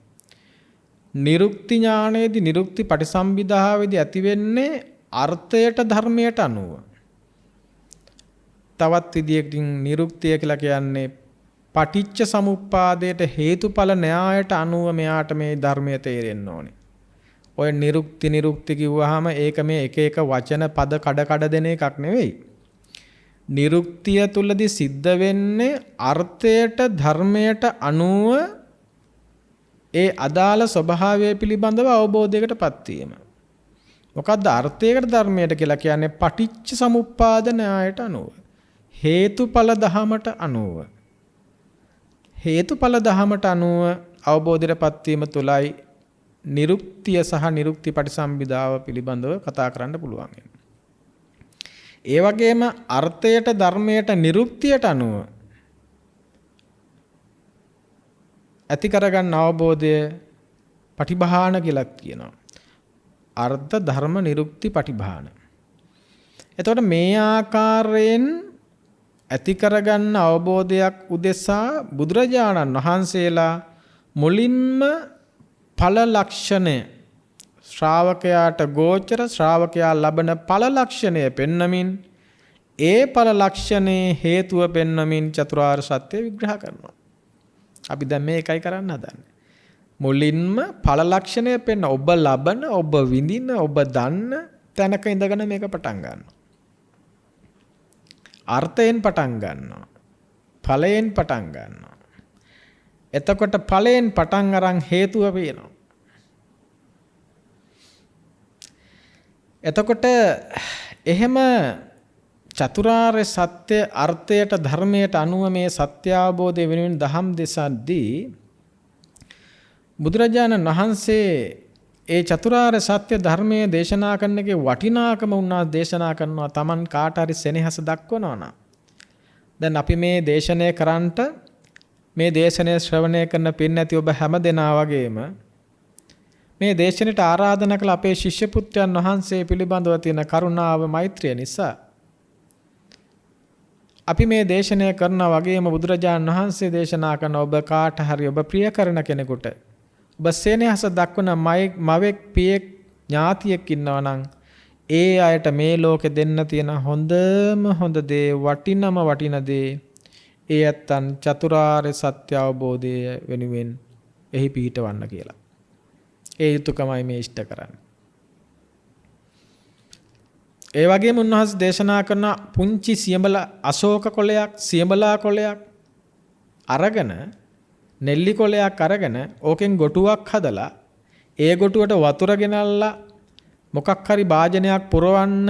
නිරුක්ති ඥානයේදී නිරුක්ති පටිසම්භිදාවේදී ඇති වෙන්නේ අර්ථයට ධර්මයට අනුව. තවත් විදියකින් නිරුක්තිය කියලා කියන්නේ පටිච්ච සමුප්පාදයට හේතුඵල න්‍යායට අනුව මෙයාට මේ ධර්මය තේරෙන්න ඕනේ. ඔය නිරුක්ති කිව්වහම ඒක මේ එක එක වචන පද කඩ දෙන එකක් නෙවෙයි. නිරුක්තිය තුලදී සිද්ධ වෙන්නේ අර්ථයට ධර්මයට අනුව ඒ අදාළ ස්වභාවය පිළිබඳව අවබෝධයකටපත් වීම. මොකද්ද අර්ථයකට ධර්මයට කියලා කියන්නේ පටිච්ච සමුප්පාද න්‍යායට අනුව. හේතුඵල ධමයට අනුව. හේතුඵල ධමයට අනුව අවබෝධයටපත් වීම තුලයි නිරුක්තිය සහ නිරුක්ති පටිසම්භිදාව පිළිබඳව කතා කරන්න පුළුවන්. ඒ වගේම අර්ථයට ධර්මයට නිරුක්තියට අනුව ඇති කරගන්න අවබෝධය පටිභාන කියලා කියනවා. අර්ථ ධර්ම නිරුක්ති පටිභාන. එතකොට මේ ආකාරයෙන් ඇති කරගන්න අවබෝධයක් උදෙසා බුදුරජාණන් වහන්සේලා මුලින්ම ඵල ලක්ෂණය ශ්‍රාවකයාට ගෝචර ශ්‍රාවකයා ලබන ඵල ලක්ෂණය පෙන්නමින් ඒ ඵල ලක්ෂණේ හේතුව පෙන්නමින් චතුරාර්ය සත්‍ය විග්‍රහ කරනවා. අපි දැන් මේකයි කරන්න හදන්නේ. මුලින්ම ඵල ලක්ෂණය පෙන්න ඔබ ලබන ඔබ විඳින ඔබ දන්න තැනක ඉඳගෙන මේක පටන් ගන්නවා. අර්ථයෙන් පටන් ගන්නවා. ඵලයෙන් පටන් ගන්නවා. එතකොට ඵලයෙන් පටන් අරන් හේතුව පේනවා. එතකොට එහෙම චතුරාර්ය සත්‍ය අර්ථයට ධර්මයට අනුව මේ සත්‍ය අවබෝධය වෙනුවෙන් දහම් දෙසද්දී බුදුරජාණන් වහන්සේ ඒ චතුරාර්ය සත්‍ය ධර්මයේ දේශනා කරන එකේ වටිනාකම උන්වහන්සේ දේශනා කරනවා. Taman කාට හරි සෙනෙහස දක්වනවා නම් දැන් අපි මේ දේශනය කරන්නට මේ දේශනය ශ්‍රවණය කරන පින්නැති ඔබ හැම දෙනා වගේම මේ දේශනෙට ආරාධනා කළ අපේ ශිෂ්‍ය පුත්‍රයන් වහන්සේ පිළිබඳව තියෙන කරුණාව මෛත්‍රිය නිසා අපි මේ දේශනය කරනා වගේම බුදුරජාණන් වහන්සේ දේශනා කරන ඔබ කාට හරි ඔබ ප්‍රිය කරන කෙනෙකුට ඔබ සෙනෙහස දක්වන මවෙක් පියෙක් ඥාතියෙක් ඉන්නවා නම් ඒ අයට මේ ලෝකෙ දෙන්න තියෙන හොඳම හොඳ දේ වටින දේ ඒ ඇත්තන් චතුරාර්ය සත්‍ය අවබෝධය වෙනුවෙන් එහි පිහිටවන්න කියලා. ඒ යුතුයකමයි මේ ඉෂ්ට කරන්නේ. ඒ වගේම උන්වහන්සේ දේශනා කරන පුංචි අශෝක කොළයක් සියඹලා කොළයක් අරගෙන නෙල්ලි කොළයක් අරගෙන ඕකෙන් ගොටුවක් හදලා ඒ ගොටුවට වතුර ගෙනල්ලා මොකක් හරි භාජනයක් පුරවන්න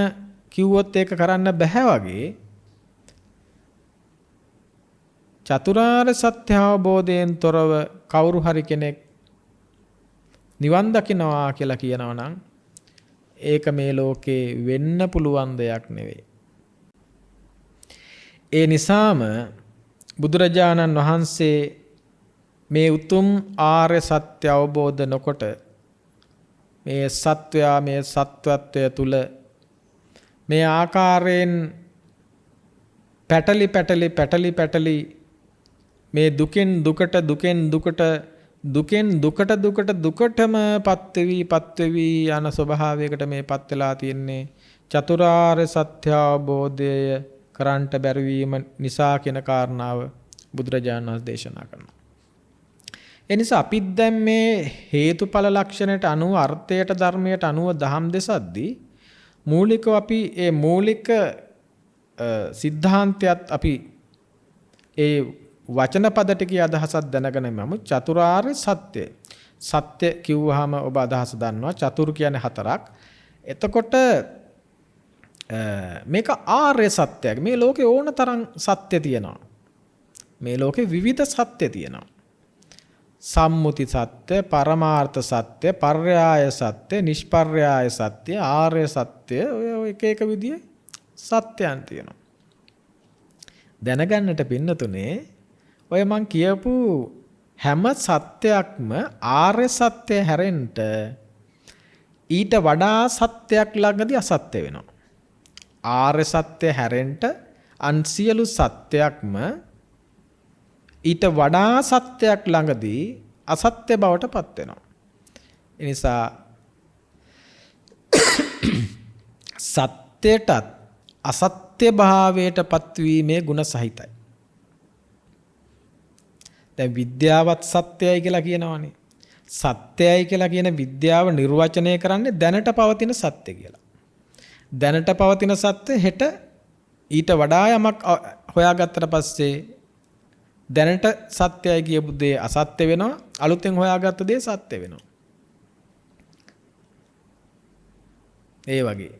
කිව්වොත් ඒක කරන්න බෑ වගේ චතුරාර්ය සත්‍ය අවබෝධයෙන් තොරව කවුරු හරි කෙනෙක් නිවන් දකින්නවා කියලා කියනවා නම් ඒක මේ ලෝකේ වෙන්න පුළුවන් දෙයක් නෙවෙයි. ඒ නිසාම බුදුරජාණන් වහන්සේ මේ උතුම් ආර්ය සත්‍ය අවබෝධ නොකොට මේ සත්වයා මේ සත්වත්වය තුල මේ ආකාරයෙන් පැටලි මේ දුකෙන් දුකටම පත්වෙවි යන ස්වභාවයකට මේ පත් වෙලා තියෙන්නේ චතුරාර්ය සත්‍ය අවබෝධය කරන්ට බැරිවීම නිසා කියන කාරණාව බුදුරජාණන් වහන්සේ දේශනා කරනවා. ඒ නිසා අපි දැන් මේ හේතුඵල ලක්ෂණයට අනුව අර්ථයට ධර්මයට අනුව දහම් දෙසද්දී මූලිකව අපි ඒ මූලික සිද්ධාන්තයත් අපි ඒ වචන පද ටිකේ අදහසක් දැනගෙන මම චතුරාර්ය සත්‍ය සත්‍ය කිව්වහම ඔබ අදහස දන්නවා චතුර් කියන්නේ හතරක්. එතකොට මේක ආර්ය සත්‍යයක්. මේ ලෝකේ ඕන තරම් සත්‍ය තියෙනවා. මේ ලෝකේ විවිධ සත්‍ය තියෙනවා. සම්මුති සත්‍ය, පරමාර්ථ සත්‍ය, පර්යාය සත්‍ය, නිෂ්පර්යාය සත්‍ය, ආර්ය සත්‍ය ඔය එක විදිහේ සත්‍යයන් තියෙනවා. දැනගන්නට පින්නතුනේ ඔය මං කියපු හැම සත්‍යයක්ම ආර්ය සත්‍ය හැරෙන්න ඊට වඩා සත්‍යයක් ළඟදී අසත්‍ය වෙනවා. ආර්ය සත්‍ය හැරෙන්න අන් සියලු සත්‍යයක්ම ඊට වඩා සත්‍යයක් ළඟදී අසත්‍ය බවට පත් වෙනවා. ඒ නිසා සත්‍යයටත් අසත්‍ය භාවයට පත්වීමේ ගුණ සහිතයි. දැන් විද්‍යාවත් සත්‍යයි කියලා කියනවනේ. සත්‍යයි කියලා කියන විද්‍යාව නිර්වචනය කරන්නේ දැනට පවතින සත්‍ය කියලා. දැනට පවතින සත්‍ය හෙට ඊට වඩා යමක් හොයාගත්තට පස්සේ දැනට සත්‍යයි කියපු දේ අසත්‍ය වෙනවා. අලුතෙන් හොයාගත්ත දේ සත්‍ය වෙනවා. ඒ වගේ.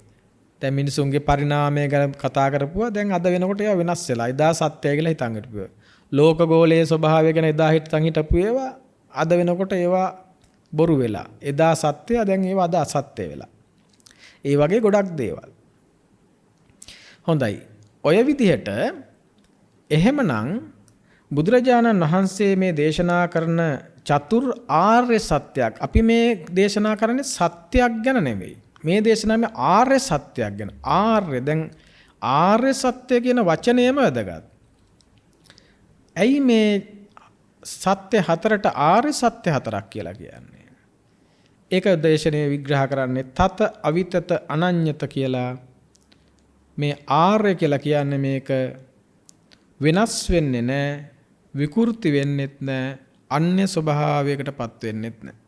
දැන් මිනිසුන්ගේ පරිණාමය ගැන කතා කරපුවා දැන් අද වෙනකොට ඒවා වෙනස් වෙලා. එදා සත්‍යයි කියලා හිතන් හිටපුවා. ලෝක ගෝලයේ ස්වභාවය ගැන එදා හිතපු ඒවා අද වෙනකොට ඒවා බොරු වෙලා. එදා සත්‍යය දැන් ඒවා අද අසත්‍ය වෙලා. ඒ වගේ ගොඩක් දේවල්. හොඳයි. ඔය විදිහට එහෙමනම් බුදුරජාණන් වහන්සේ මේ දේශනා කරන චතුර් ආර්ය සත්‍යයක් අපි මේ දේශනා කරන්නේ සත්‍යයක් ගැන නෙවෙයි. මේ දේශනාවේ ආර්ය සත්‍යයක් ගැන. ආර්ය දැන් ආර්ය සත්‍ය කියන වචනයම වැදගත්. ඇයි මේ සත්‍ය හතරට ආර්ය සත්‍ය හතරක් කියලා කියන්නේ? ඒක දේශනේ විග්‍රහ කරන්නේ තත අවිතත අනඤ්‍යත කියලා. මේ ආර්ය කියලා කියන්නේ මේක වෙනස් වෙන්නේ නැහැ, විකෘති වෙන්නෙත් නැහැ, අන්‍ය ස්වභාවයකටපත් වෙන්නෙත් නැහැ.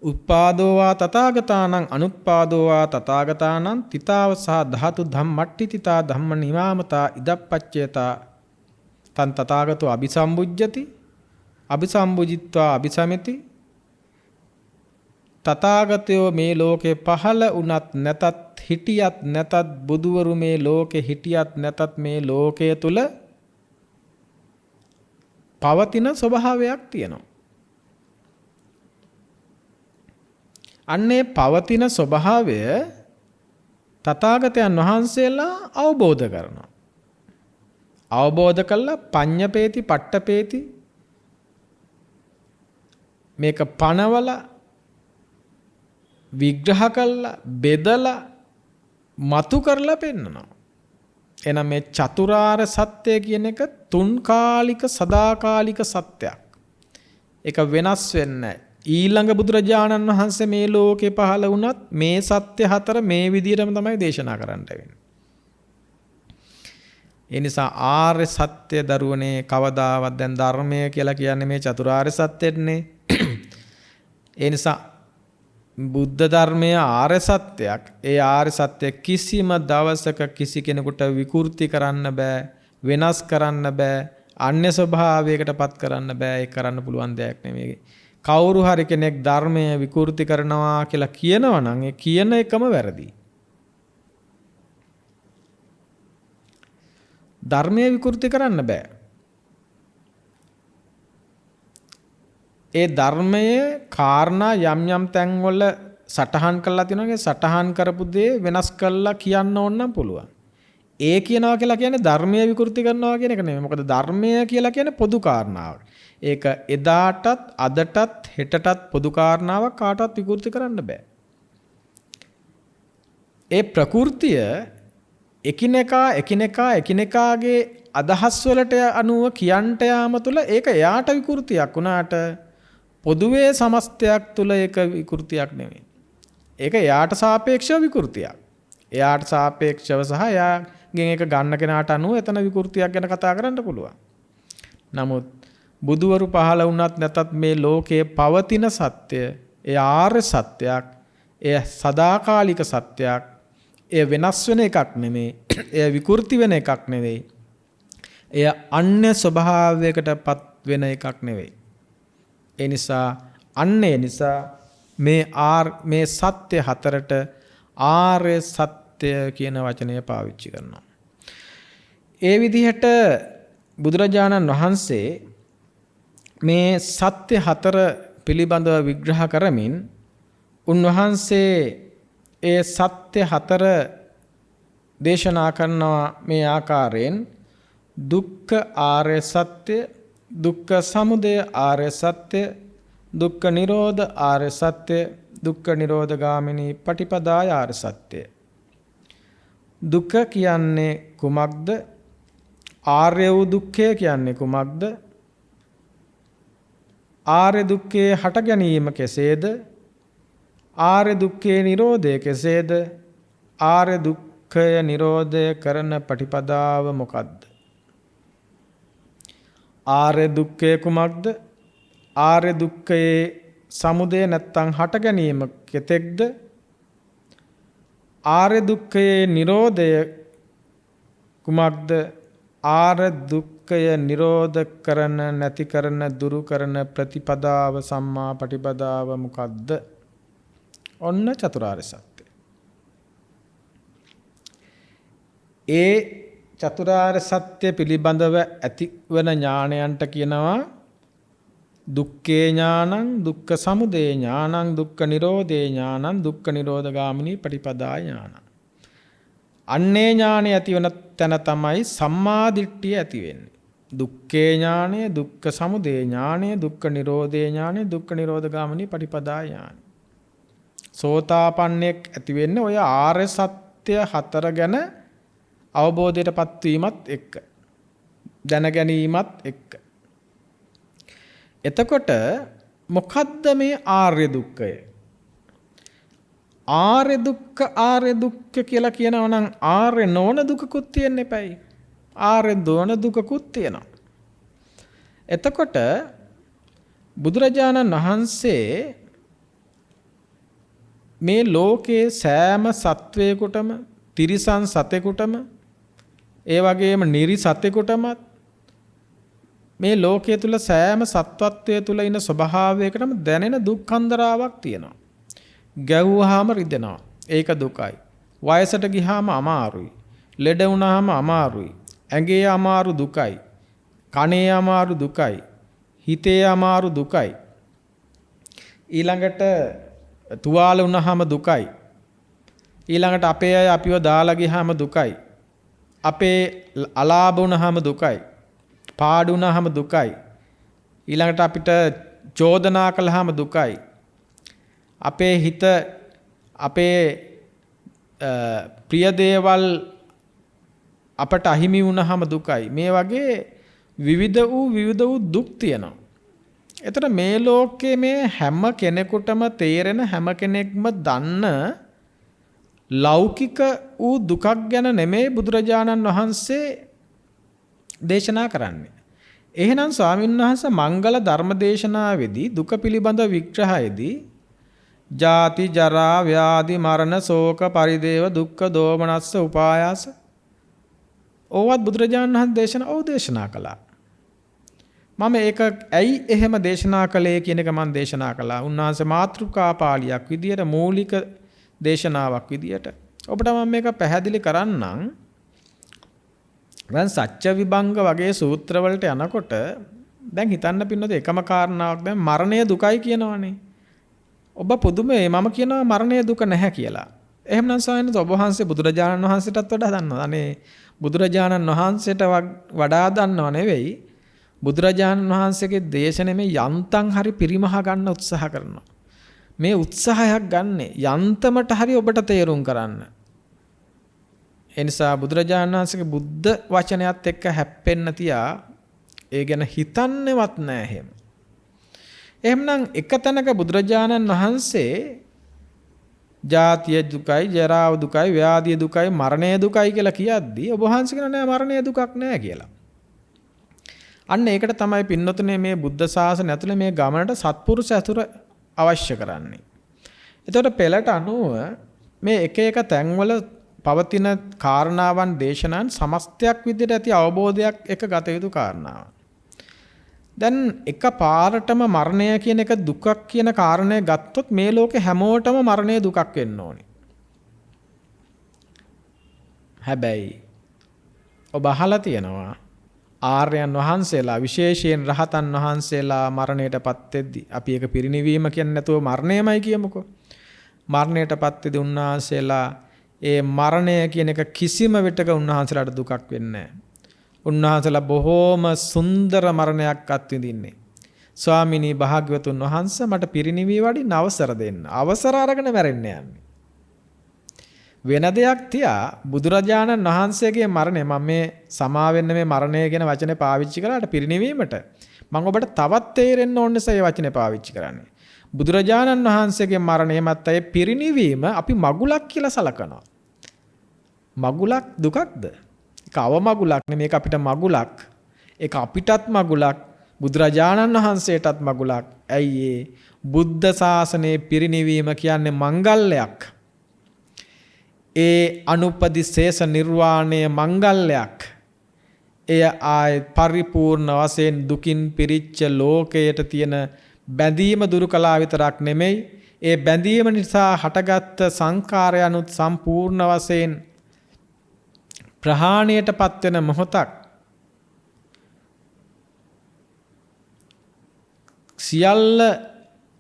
උත්පාදෝවා තථාගතානං අනුත්පාදෝවා තථාගතානං තිතාව සහ ධාතු ධම්මට්ටි තිතා ධම්ම නිවාමතා ඉදප්පච්චයතා තන් තථාගතෝ අபிසම්බුජ්ජති අபிසම්බුජිත්වා අபிසමෙති තථාගතයෝ මේ ලෝකේ පහළ වුණත් නැතත් හිටියත් නැතත් බුදුවරු මේ ලෝකේ හිටියත් නැතත් මේ ලෝකයේ තුල පවතින ස්වභාවයක් තියෙනවා. අන්නේ පවතින ස්වභාවය තථාගතයන් වහන්සේලා අවබෝධ කරනවා. අවබෝධ කළා පඤ්ඤපේති පට්ඨපේති මේක පනවල විග්‍රහ කළා බෙදලා මතු කරලා පෙන්නනවා. එහෙනම් මේ චතුරාර්ය සත්‍ය කියන එක තුන්කාලික සදාකාලික සත්‍යයක්. ඒක වෙනස් වෙන්නේ නැහැ. ඊළඟ බුදුරජාණන් වහන්සේ මේ ලෝකේ පහළ වුණත් මේ සත්‍ය හතර මේ විදිහටම තමයි දේශනා කරන්නට වෙන්නේ. ඒ නිසා ආර්ය සත්‍ය දරුවනේ කවදාවත් දැන් ධර්මය කියලා කියන්නේ මේ චතුරාර්ය සත්‍යෙන්නේ. ඒ නිසා බුද්ධ ධර්මයේ ආර්ය සත්‍යයක්. ඒ ආර්ය සත්‍ය කිසිම දවසක කිසි කෙනෙකුට විකෘති කරන්න බෑ, වෙනස් කරන්න බෑ, අන්‍ය ස්වභාවයකටපත් කරන්න බෑ. ඒක කරන්න පුළුවන් දෙයක් නෙමෙයි. කවුරු හරි කෙනෙක් ධර්මය විකෘති කරනවා කියලා කියනවා නම් ඒ කියන එකම වැරදි. ධර්මය විකෘති කරන්න බෑ. ඒ ධර්මයේ කාරණා යම් යම් තැන්වල සටහන් කරලා තියෙනවා. සටහන් කරපු දේ වෙනස් කරලා කියන්න ඕන නම් පුළුවන්. ඒ කියනවා කියලා කියන්නේ ධර්මය විකෘති කරනවා කියන එක නෙමෙයි. මොකද ධර්මය කියලා කියන්නේ පොදු කාරණාවක්. ඒක එදාටත් අදටත් හෙටටත් පොදු කාරණාවක් කාටවත් විකෘති කරන්න බෑ. ඒ ප්‍රകൃතිය එකිනෙකාගේ අදහස් වලට අනුව කියන්ට යාම තුළ ඒක එයාට විකෘතියක් වුණාට පොදුවේ සමස්තයක් තුළ ඒක විකෘතියක් නෙමෙයි. ඒක එයාට සාපේක්ෂව විකෘතියක්. එයාට සාපේක්ෂව සහ එයාගෙන් ඒක ගන්න කෙනාට අනුව එතන විකෘතියක් ගැන කතා කරන්න පුළුවන්. නමුත් බුදුවරු පහළ වුණත් නැතත් මේ ලෝකයේ පවතින සත්‍ය ඒ ආර්ය සත්‍යයක්. එය සදාකාලික සත්‍යයක්. එය වෙනස් වෙන එකක් නෙමෙයි. එය විකෘති වෙන එකක් නෙවෙයි. එය අන්‍ය ස්වභාවයකටපත් වෙන එකක් නෙවෙයි. ඒ නිසා මේ සත්‍ය හතරට ආර්ය සත්‍ය කියන වචනය පාවිච්චි කරනවා. ඒ විදිහට බුදුරජාණන් වහන්සේ මේ සත්‍ය හතර පිළිබඳව විග්‍රහ කරමින් උන්වහන්සේ ඒ සත්‍ය හතර දේශනා කරනවා මේ ආකාරයෙන් දුක්ඛ ආර්ය සත්‍ය, දුක්ඛ සමුදය ආර්ය සත්‍ය, දුක්ඛ නිරෝධ ආර්ය සත්‍ය, දුක්ඛ නිරෝධ ගාමිනී පටිපදාය ආර්ය සත්‍ය. දුක්ඛ කියන්නේ කුමක්ද? ආර්ය වූ දුක්ඛය කියන්නේ කුමක්ද? ආර්ය දුක්ඛයේ හට ගැනීම කෙසේද? ආර්ය දුක්ඛයේ නිරෝධය කෙසේද? ආර්ය දුක්ඛය නිරෝධය කරන පටිපදාව මොකද්ද? ආර්ය දුක්ඛය කුමක්ද? ආර්ය දුක්ඛයේ සමුදය නැත්තම් හට ගැනීම කෙතෙක්ද? ආර්ය දුක්ඛයේ නිරෝධය කුමක්ද? ආර්ය දුක්ඛය නිරෝධ කරන නැති කරන දුරු කරන ප්‍රතිපදාව සම්මා පටිපදාව මොකද්ද? ඔන්න චතුරාර්ය සත්‍ය. ඒ චතුරාර්ය සත්‍ය පිළිබඳව ඇතිවන ඥානයන්ට කියනවා දුක්ඛේ ඥානං, දුක්ඛ සමුදය ඥානං, දුක්ඛ නිරෝධේ ඥානං, දුක්ඛ නිරෝධ ගාමිනී පටිපදා ඥානං. අන්නේ ඥානය ඇතිවන තැන තමයි සම්මා දිට්ඨිය ඇති වෙන්නේ. දුක්ඛේ ඥානය, දුක්ඛ සමුදය ඥානය, දුක්ඛ නිරෝධේ ඥානය, දුක්ඛ නිරෝධ ගාමිනී පටිපදා ඥානය. සෝතාපන්නෙක් ඇති වෙන්නේ ඔය ආර්ය සත්‍ය හතර ගැන අවබෝධයටපත් වීමත් එක්ක, දැන ගැනීමත් එක්ක. එතකොට මොකද්ද මේ ආර්ය දුක්ඛය? ආර්ය දුක්ඛ කියලා කියනවා නම් ආර්ය නොවන දුකකුත් තියෙන්න එපයි. ආර්ය දෝන දුකකුත් තියෙනවා. එතකොට බුදුරජාණන් වහන්සේ මේ ලෝකයේ සෑම සත්වයකටම, තිරිසන් සතෙකුටම, ඒ වගේම නිරි සතෙකුටමත් මේ ලෝකයේ තුල සෑම සත්වත්වයේ තුල ඉන්න ස්වභාවයකටම දැනෙන දුක් කන්දරාවක් තියෙනවා. ගැව්වහම රිදෙනවා. ඒක දුකයි. වයසට ගියාම අමාරුයි. ලෙඩ වුණාම අමාරුයි. ඇඟේ අමාරු දුකයි. කනේ අමාරු දුකයි. හිතේ අමාරු දුකයි. ඊළඟට තුවාල වුණාම දුකයි. ඊළඟට අපේ අය අපිව දාලා ගියාම දුකයි. අපේ අලාභ වුණාම දුකයි. පාඩු වුණාම දුකයි. ඊළඟට අපිට චෝදනා කළාම දුකයි. අපේ හිත අපේ ප්‍රිය දේවල් අපට අහිමි වුණාම දුකයි. මේ වගේ විවිධ වූ දුක් තියෙනවා. එතකොට මේ ලෝකයේ මේ හැම කෙනෙකුටම තේරෙන, හැම කෙනෙක්ම දන්න ලෞකික වූ දුකක් ගැන නෙමෙයි බුදුරජාණන් වහන්සේ දේශනා කරන්නේ. එහෙනම් ස්වාමීන් වහන්සේ මංගල ධර්ම දේශනාවේදී දුක පිළිබඳ විග්‍රහයේදී ජාති, ජරා, ව්‍යාධි, මරණ, ශෝක, පරිදේව, දුක්ඛ, දෝමනස්ස, උපායාස ඕවත් බුදුරජාණන් වහන්සේ දේශනා කළා. මම ඒක ඇයි එහෙම දේශනා කළේ කියන එක මම දේශනා කළා. උන්වහන්සේ මාතෘකා පාළියක් විදියට, මූලික දේශනාවක් විදියට. ඔබට මම මේක පැහැදිලි කරන්නම්. දැන් සත්‍ය විභංග වගේ සූත්‍රවලට යනකොට දැන් හිතන්න පින්නොත් එකම කාරණාවක් දැන් මරණය දුකයි කියනවනේ. ඔබ පුදුමේ මම කියනවා මරණය දුක නැහැ කියලා. එහෙමනම් සායනත ඔබ වහන්සේ බුදුරජාණන් වහන්සේටත් වඩා දන්නවා. අනේ බුදුරජාණන් වහන්සේට වඩා දන්නව නෙවෙයි. බුදුරජාණන් වහන්සේගේ දේශනෙමේ යන්තම් හරි පිරිමහ ගන්න උත්සාහ කරනවා. මේ උත්සාහයක් ගන්නෙ යන්තමට හරි ඔබට තේරුම් කරන්න. ඒ නිසා බුදුරජාණන් වහන්සේගේ බුද්ධ වචනයත් එක්ක හැප්පෙන්න තියා ඒ ගැන හිතන්නේවත් නැහැ එහෙම. එහෙමනම් එක තැනක බුදුරජාණන් වහන්සේ ජාතිය දුකයි, ජරාව දුකයි, ව්‍යාධිය දුකයි, මරණය දුකයි කියලා කියද්දී ඔබ වහන්සේ කියන නෑ මරණය දුකක් නෑ කියලා. අන්න ඒකට තමයි පින්නතුනේ මේ බුද්ධ ශාසනය ඇතුලේ මේ ගමනට සත්පුරුෂ ඇසුර අවශ්‍ය කරන්නේ. එතකොට පෙළට අනුව මේ එක එක තැන්වල පවතින කාරණාවන් දේශනාන් සමස්තයක් විදිහට ඇති අවබෝධයක් එක ගත යුතු කාරණාවක්. දැන් එක පාරටම මරණය කියන එක දුකක් කියන කාරණය ගත්තොත් මේ ලෝකේ හැමෝටම මරණය දුකක් වෙන්න ඕනේ. හැබැයි ඔබ අහලා තියෙනවා ආර්යයන් වහන්සේලා විශේෂයෙන් රහතන් වහන්සේලා මරණයටපත් වෙද්දී අපි ඒක පිරිණිවීම කියන්නේ නැතුව මරණයමයි කියමුකෝ. මරණයටපත් වෙද්දී උන්වහන්සේලා ඒ මරණය කියන එක කිසිම විටක උන්වහන්සේලාට දුකක් වෙන්නේ නැහැ. උන්වහන්සේලා බොහෝම සුන්දර මරණයක් අත්විඳින්නේ. ස්වාමිනී භාග්‍යවතුන් වහන්සේ මට පිරිණිවී වඩින්න අවසර දෙන්න. අවසර අරගෙන මැරෙන්න යන්නේ. වෙන දෙයක් තියා බුදුරජාණන් වහන්සේගේ මරණය මම මේ සමාවෙන්න මේ මරණය කියන වචනේ පාවිච්චි කළාට පිරිණිවීමට මම ඔබට තවත් තේරෙන්න ඕන නිසා මේ වචනේ පාවිච්චි කරන්නේ. බුදුරජාණන් වහන්සේගේ මරණය මත ඒ පිරිණිවීම අපි මගුලක් කියලා සලකනවා. මගුලක් දුකක්ද? ඒක අවමගුලක් නෙමෙයි. මේක අපිට මගුලක්. ඒක අපිටත් මගුලක්. බුදුරජාණන් වහන්සේටත් මගුලක්. ඇයි ඒ බුද්ධ ශාසනයේ පිරිණිවීම කියන්නේ මංගල්‍යයක්. ඒ අනුපදි ශේෂ නිර්වාණය මංගල්‍යයක්. එය ආය පරිපූර්ණ වශයෙන් දුකින් පිරිච්ච ලෝකයට තියෙන බැඳීම දුරු කළා විතරක් නෙමෙයි. ඒ බැඳීම නිසා හටගත් සංකාරයනුත් සම්පූර්ණ වශයෙන් ප්‍රහාණයටපත් වෙන මොහොතක් සියල්ල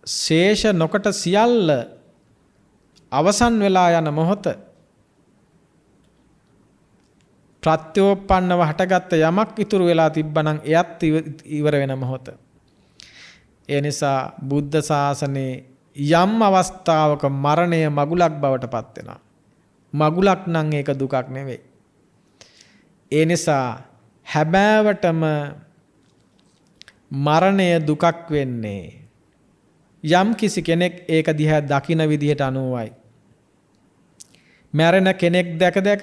ශේෂ නොකට සියල්ල අවසන් වෙලා යන මොහොත ප්‍රත්‍යෝපන්නව හටගත්ත යමක් ඉතුරු වෙලා තිබ්බනම් එයත් ඉවර වෙන මොහොත. ඒ නිසා බුද්ධ ශාසනයේ යම් අවස්ථාවක මරණය මගුලක් බවට පත් වෙනවා. මගුලක් නම් ඒක දුකක් නෙවෙයි. ඒ නිසා හැබෑවටම මරණය දුකක් වෙන්නේ යම් කිසි කෙනෙක් ඒක දිහා දකින විදිහට අනුවයි. මැරෙන කෙනෙක් දැක දැක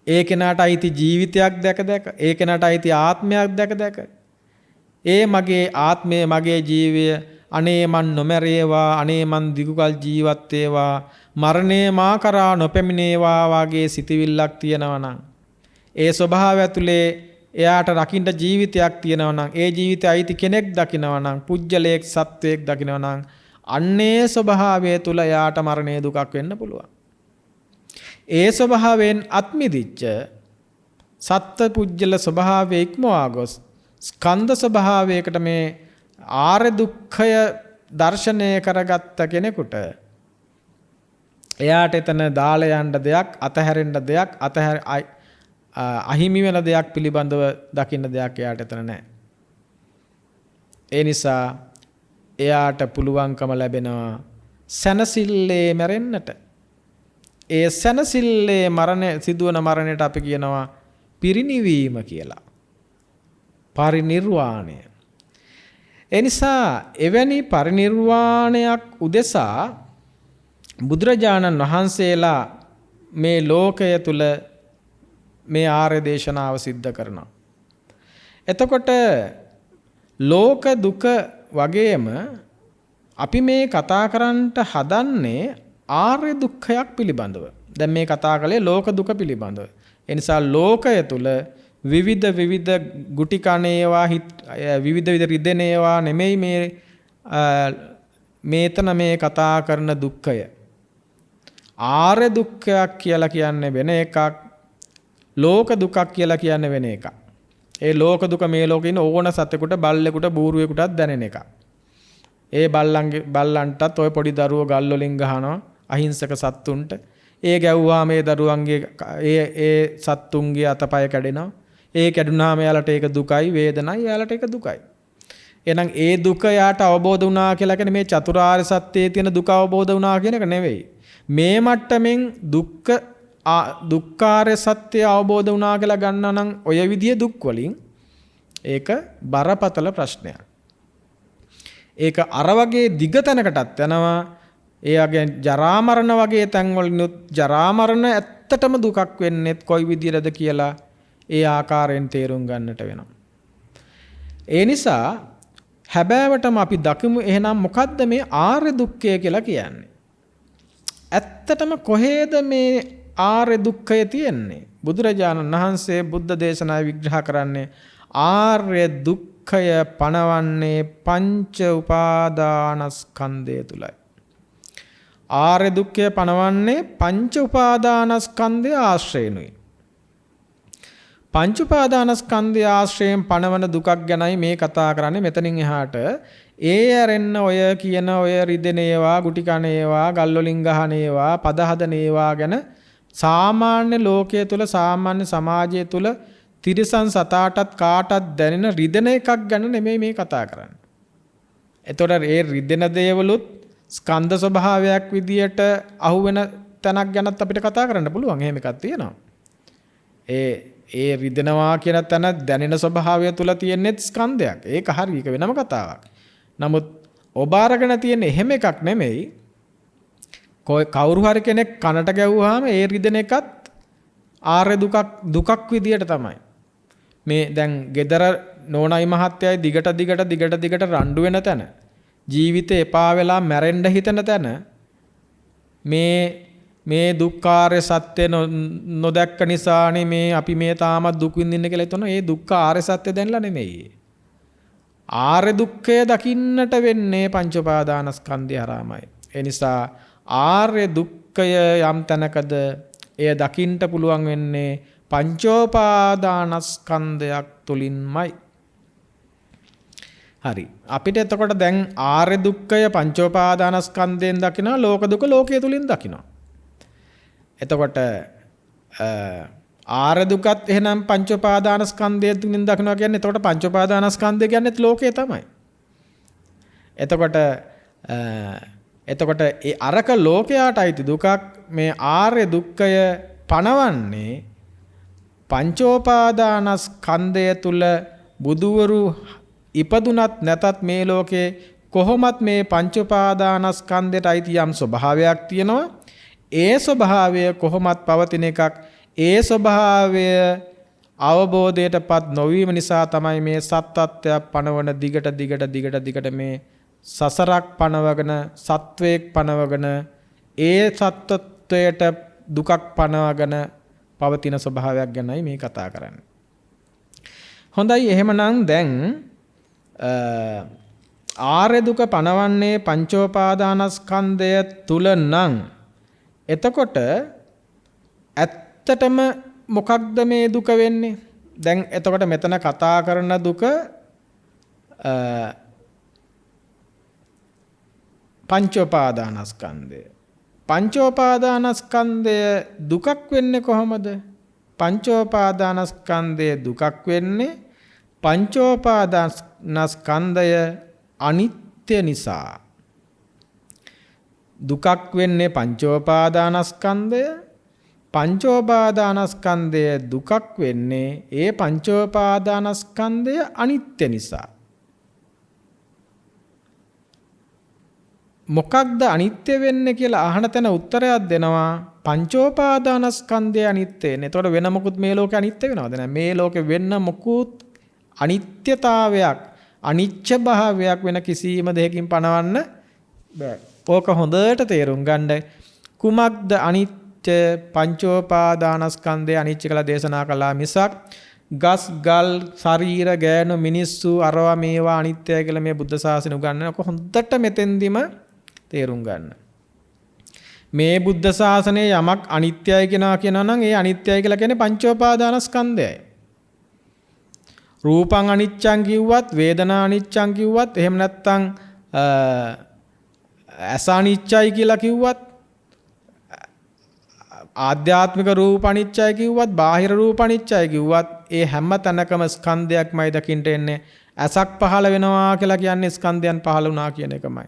ඒ කෙනාට අයිති ජීවිතයක් දැක දැක ඒ කෙනාට අයිති ආත්මයක් දැක දැක ඒ මගේ ආත්මය මගේ ජීවය අනේ මන් නොමැරේවා අනේ මන් දිගුකල් ජීවත් වේවා මරණය මා කරා නොපැමිණේවා වගේ සිතවිල්ලක් තියෙනවා නම් ඒ ස්වභාවය ඇතුලේ එයාට රකින්න ජීවිතයක් තියෙනවා නම් ඒ ජීවිතය අයිති කෙනෙක් දකිනවා නම් පුජ්‍යලයක් සත්වයක් දකිනවා නම් අන්නේ ස්වභාවය තුල එයාට මරණය දුකක් වෙන්න පුළුවන්. ඒ ස්වභාවයෙන් අත්මිදිච්ච සත්ත්ව පුජ්‍යල ස්වභාවය ඉක්මවා ගොස් ස්කන්ධ ස්වභාවයකට මේ ආර්ය දුක්ඛය දර්ශනය කරගත්ත කෙනෙකුට එයාට එතන දාලා යන්න දෙයක් අතහැරෙන්න දෙයක් අහිමි වෙන දෙයක් පිළිබඳව දකින්න දෙයක් එයාට එතන නැහැ. ඒ නිසා එයාට පුළුවන්කම ලැබෙනවා සනසිල්ලේ මැරෙන්නට. ඒ සනසිල්ලේ මරණ සිදුවන මරණයට අපි කියනවා පිරිණිවීම කියලා. පරිනිර්වාණය. ඒ නිසා එවැනි පරිනිර්වාණයක් උදෙසා බුදුරජාණන් වහන්සේලා මේ ලෝකය තුල මේ ආර්ය දේශනාව සිද්ධ කරනවා. එතකොට ලෝක දුක වගේම අපි මේ කතා කරන්නට හදන්නේ ආර්ය දුක්ඛයක් පිළිබඳව. දැන් මේ කතා කළේ ලෝක දුක පිළිබඳව. ඒ නිසා ලෝකය තුල විවිධ ගුටි කණේවා විවිධ රිදෙනේවා නෙමෙයි මේතන මේ කතා කරන දුක්ඛය. ආර්ය දුක්ඛයක් කියලා කියන්නේ වෙන එකක්. ලෝක දුකක් කියලා කියන්නේ වෙන එකක්. ඒ ලෝක දුක මේ ලෝකේ ඉන්න ඕන සතෙකුට, බල්ලෙකුට, බූරුවෙකුටත් දැනෙන එකක්. ඒ බල්ලන්ටත් ඔය පොඩි දරුවෝ ගල් වලින් ගහනවා අහිංසක සත්තුන්ට. ඒ ගැව්වා මේ දරුවන්ගේ ඒ සත්තුන්ගේ අතපය කැඩෙනවා. ඒ කැඩුනාම යාලට ඒක දුකයි, වේදනයි, යාලට ඒක දුකයි. එහෙනම් ඒ දුක යාට අවබෝධ වුණා කියලා කියන්නේ මේ චතුරාර්ය සත්‍යයේ තියෙන දුක අවබෝධ වුණා කියන එක නෙවෙයි. මේ මට්ටමින් දුක්ඛාරය සත්‍ය අවබෝධ වුණා කියලා ගන්නවා නම් ඔය විදිය දුක් වලින් ඒක බරපතල ප්‍රශ්නයක්. ඒක අර වගේ දිග තැනකටත් යනවා. ඒ වගේ ජරා මරණ වගේ තැන් වලිනුත් ජරා මරණ ඇත්තටම දුකක් වෙන්නේ කොයි විදියටද කියලා ඒ ආකාරයෙන් තේරුම් ගන්නට වෙනවා. ඒ නිසා හැබෑවටම අපි දකිමු එහෙනම් මොකද්ද මේ ආර්ය දුක්ඛය කියලා කියන්නේ? ඇත්තටම කොහේද මේ ආර්ය දුක්ඛය තියෙන්නේ? බුදුරජාණන් වහන්සේ බුද්ධ දේශනාවේ විග්‍රහ කරන්නේ ආර්ය දුක්ඛය පණවන්නේ පංච උපාදානස්කන්ධය තුලයි. ආර්ය දුක්ඛය පණවන්නේ පංච උපාදානස්කන්ධය ආශ්‍රේනුයි. පංච උපාදානස්කන්ධය ආශ්‍රයෙන් පණවන දුකක් ගැනයි මේ කතා කරන්නේ. මෙතනින් එහාට ඒ ඇරෙන්න ඔය කියන ඔය රිදෙන ඒවා, ගුටි කන ඒවා, ගල් වලින් ගහන ඒවා, පද හදන ඒවා ගැන සාමාන්‍ය ලෝකයේ තුල, සාමාන්‍ය සමාජයේ තුල තිරිසන් සතාටත් කාටත් දැනෙන රිදෙන එකක් ගැන නෙමෙයි මේ කතා කරන්නේ. එතකොට ඒ රිදෙන දේවලුත් ස්කන්ධ ස්වභාවයක් විදියට අහුවෙන තැනක් ගැනත් අපිට කතා කරන්න පුළුවන්. එහෙම එකක් තියෙනවා. ඒ රිදෙනවා කියන තැන දැනෙන ස්වභාවය තුල තියෙනෙත් ස්කන්ධයක්. ඒක හරි, ඒක වෙනම කතාවක්. නමුත් ඔබ අරගෙන තියෙන එහෙම එකක් නෙමෙයි. කවුරු හරි කෙනෙක් කනට ගැව්වහම ඒ රිදෙන එකත් ආර්ය දුකක් විදියට තමයි. මේ දැන් ගෙදර නෝනයි මහත්තයයි දිගට රණ්ඩු වෙන තැන, ජීවිතේ එපා වෙලා මැරෙන්න හිතන තැන මේ දුක්ඛාරය සත්‍ය නොදැක්ක නිසානේ මේ අපි මේ තාමත් දුක් විඳින්න කියලා හිතන. ඒ දුක්ඛාරය සත්‍ය දැනලා නෙමෙයි. ආර්ය දුක්ඛය දකින්නට වෙන්නේ පංච උපාදානස්කන්ධය හරහාමයි. ඒ නිසා ආර්ය දුක්ඛය යම් තැනකද එය දකින්නට පුළුවන් වෙන්නේ පංචෝපාදානස්කන්ධයක් තුලින්මයි. හරි. අපිට එතකොට දැන් ආර්ය දුක්ඛය පංචෝපාදානස්කන්ධයෙන් දකිනවා, ලෝක දුක ලෝකයේ තුලින් දකිනවා. එතකොට ආර්ය දුකත් එහෙනම් පංච උපාදානස්කන්ධය තුලින් දකිනවා කියන්නේ එතකොට පංච උපාදානස්කන්ධය කියන්නේත් ලෝකය තමයි. එතකොට ඒ අරක ලෝකයට අයිති දුකක්. මේ ආර්ය දුක්ඛය පණවන්නේ පංචෝපාදානස්කන්ධය තුල බුදුවරු ඉපදුනත් නැතත් මේ ලෝකේ කොහොමත් මේ පංච උපාදානස්කන්ධයට අයිති යම් ස්වභාවයක් තියෙනවා. ඒ ස්වභාවය කොහොමත් පවතින එකක්. ඒ ස්වභාවය අවබෝධයටපත් නොවීම නිසා තමයි මේ සත්‍යත්වය පණවන දිගට මේ සසරක් පණවගෙන, සත්වයක් පණවගෙන, ඒ සත්‍යත්වයට දුකක් පණවගෙන පවතින ස්වභාවයක් ගැනයි මේ කතා කරන්නේ. හොඳයි, එහෙමනම් දැන් ආර්ය දුක පණවන්නේ පංචෝපාදානස්කන්ධය තුල නම් එතකොට ඇත්තටම මොකක්ද මේ දුක වෙන්නේ? දැන් එතකොට මෙතන කතා කරන දුක පංචෝපාදානස්කන්ධය. පංචෝපාදානස්කන්ධය දුකක් වෙන්නේ කොහොමද? පංචෝපාදානස්කන්ධය දුකක් වෙන්නේ පංචෝපාදානස්කන්ධය අනිත්‍ය නිසා. දුකක් වෙන්නේ පංචෝපාදානස්කන්ධය. පංචෝපාදානස්කන්ධය දුකක් වෙන්නේ ඒ පංචෝපාදානස්කන්ධය අනිත්‍ය නිසා. මොකක්ද අනිත්‍ය වෙන්නේ කියලා අහන තැන උත්තරයක් දෙනවා පංචෝපාදානස්කන්ධය අනිත්‍ය. එතකොට වෙන මොකුත් මේ ලෝකේ අනිත්‍ය වෙනවද? නැහැ. මේ ලෝකේ වෙන්න මොකුත් අනිත්‍යතාවයක්, අනිච්ච භාවයක් වෙන කිසිම දෙයකින් පණවන්න බෑ. ඕක හොඳට තේරුම් ගන්න. කුමක්ද අනිත්‍ය? පංචෝපාදානස්කන්ධය අනිත්‍ය කියලා දේශනා කළා මිසක් ගස් ගල් ශරීර ගෑනු මිනිස්සු අරවා මේවා අනිත්‍යයි කියලා මේ බුද්ධ ශාසනය උගන්වන. ඔක හොඳට මෙතෙන්දිම තේරුම් ගන්න. මේ බුද්ධ ශාසනයේ යමක් අනිත්‍යයි කියනවා නම් ඒ අනිත්‍යයි කියලා කියන්නේ පංචෝපාදානස්කන්ධයයි. රූපං අනිච්චං කිව්වත් වේදනා අනිච්චං කිව්වත් එහෙම නැත්නම් ඇස අනිච්චයි කියලා කිව්වත් ආධ්‍යාත්මික රූප අනිච්චයි කිව්වත් බාහිර රූප අනිච්චයි කිව්වත් ඒ හැම තැනකම ස්කන්ධයක්මයි දකින්න එන්නේ. ඇසක් පහළ වෙනවා කියලා කියන්නේ ස්කන්ධයන් පහළ වුණා කියන එකමයි.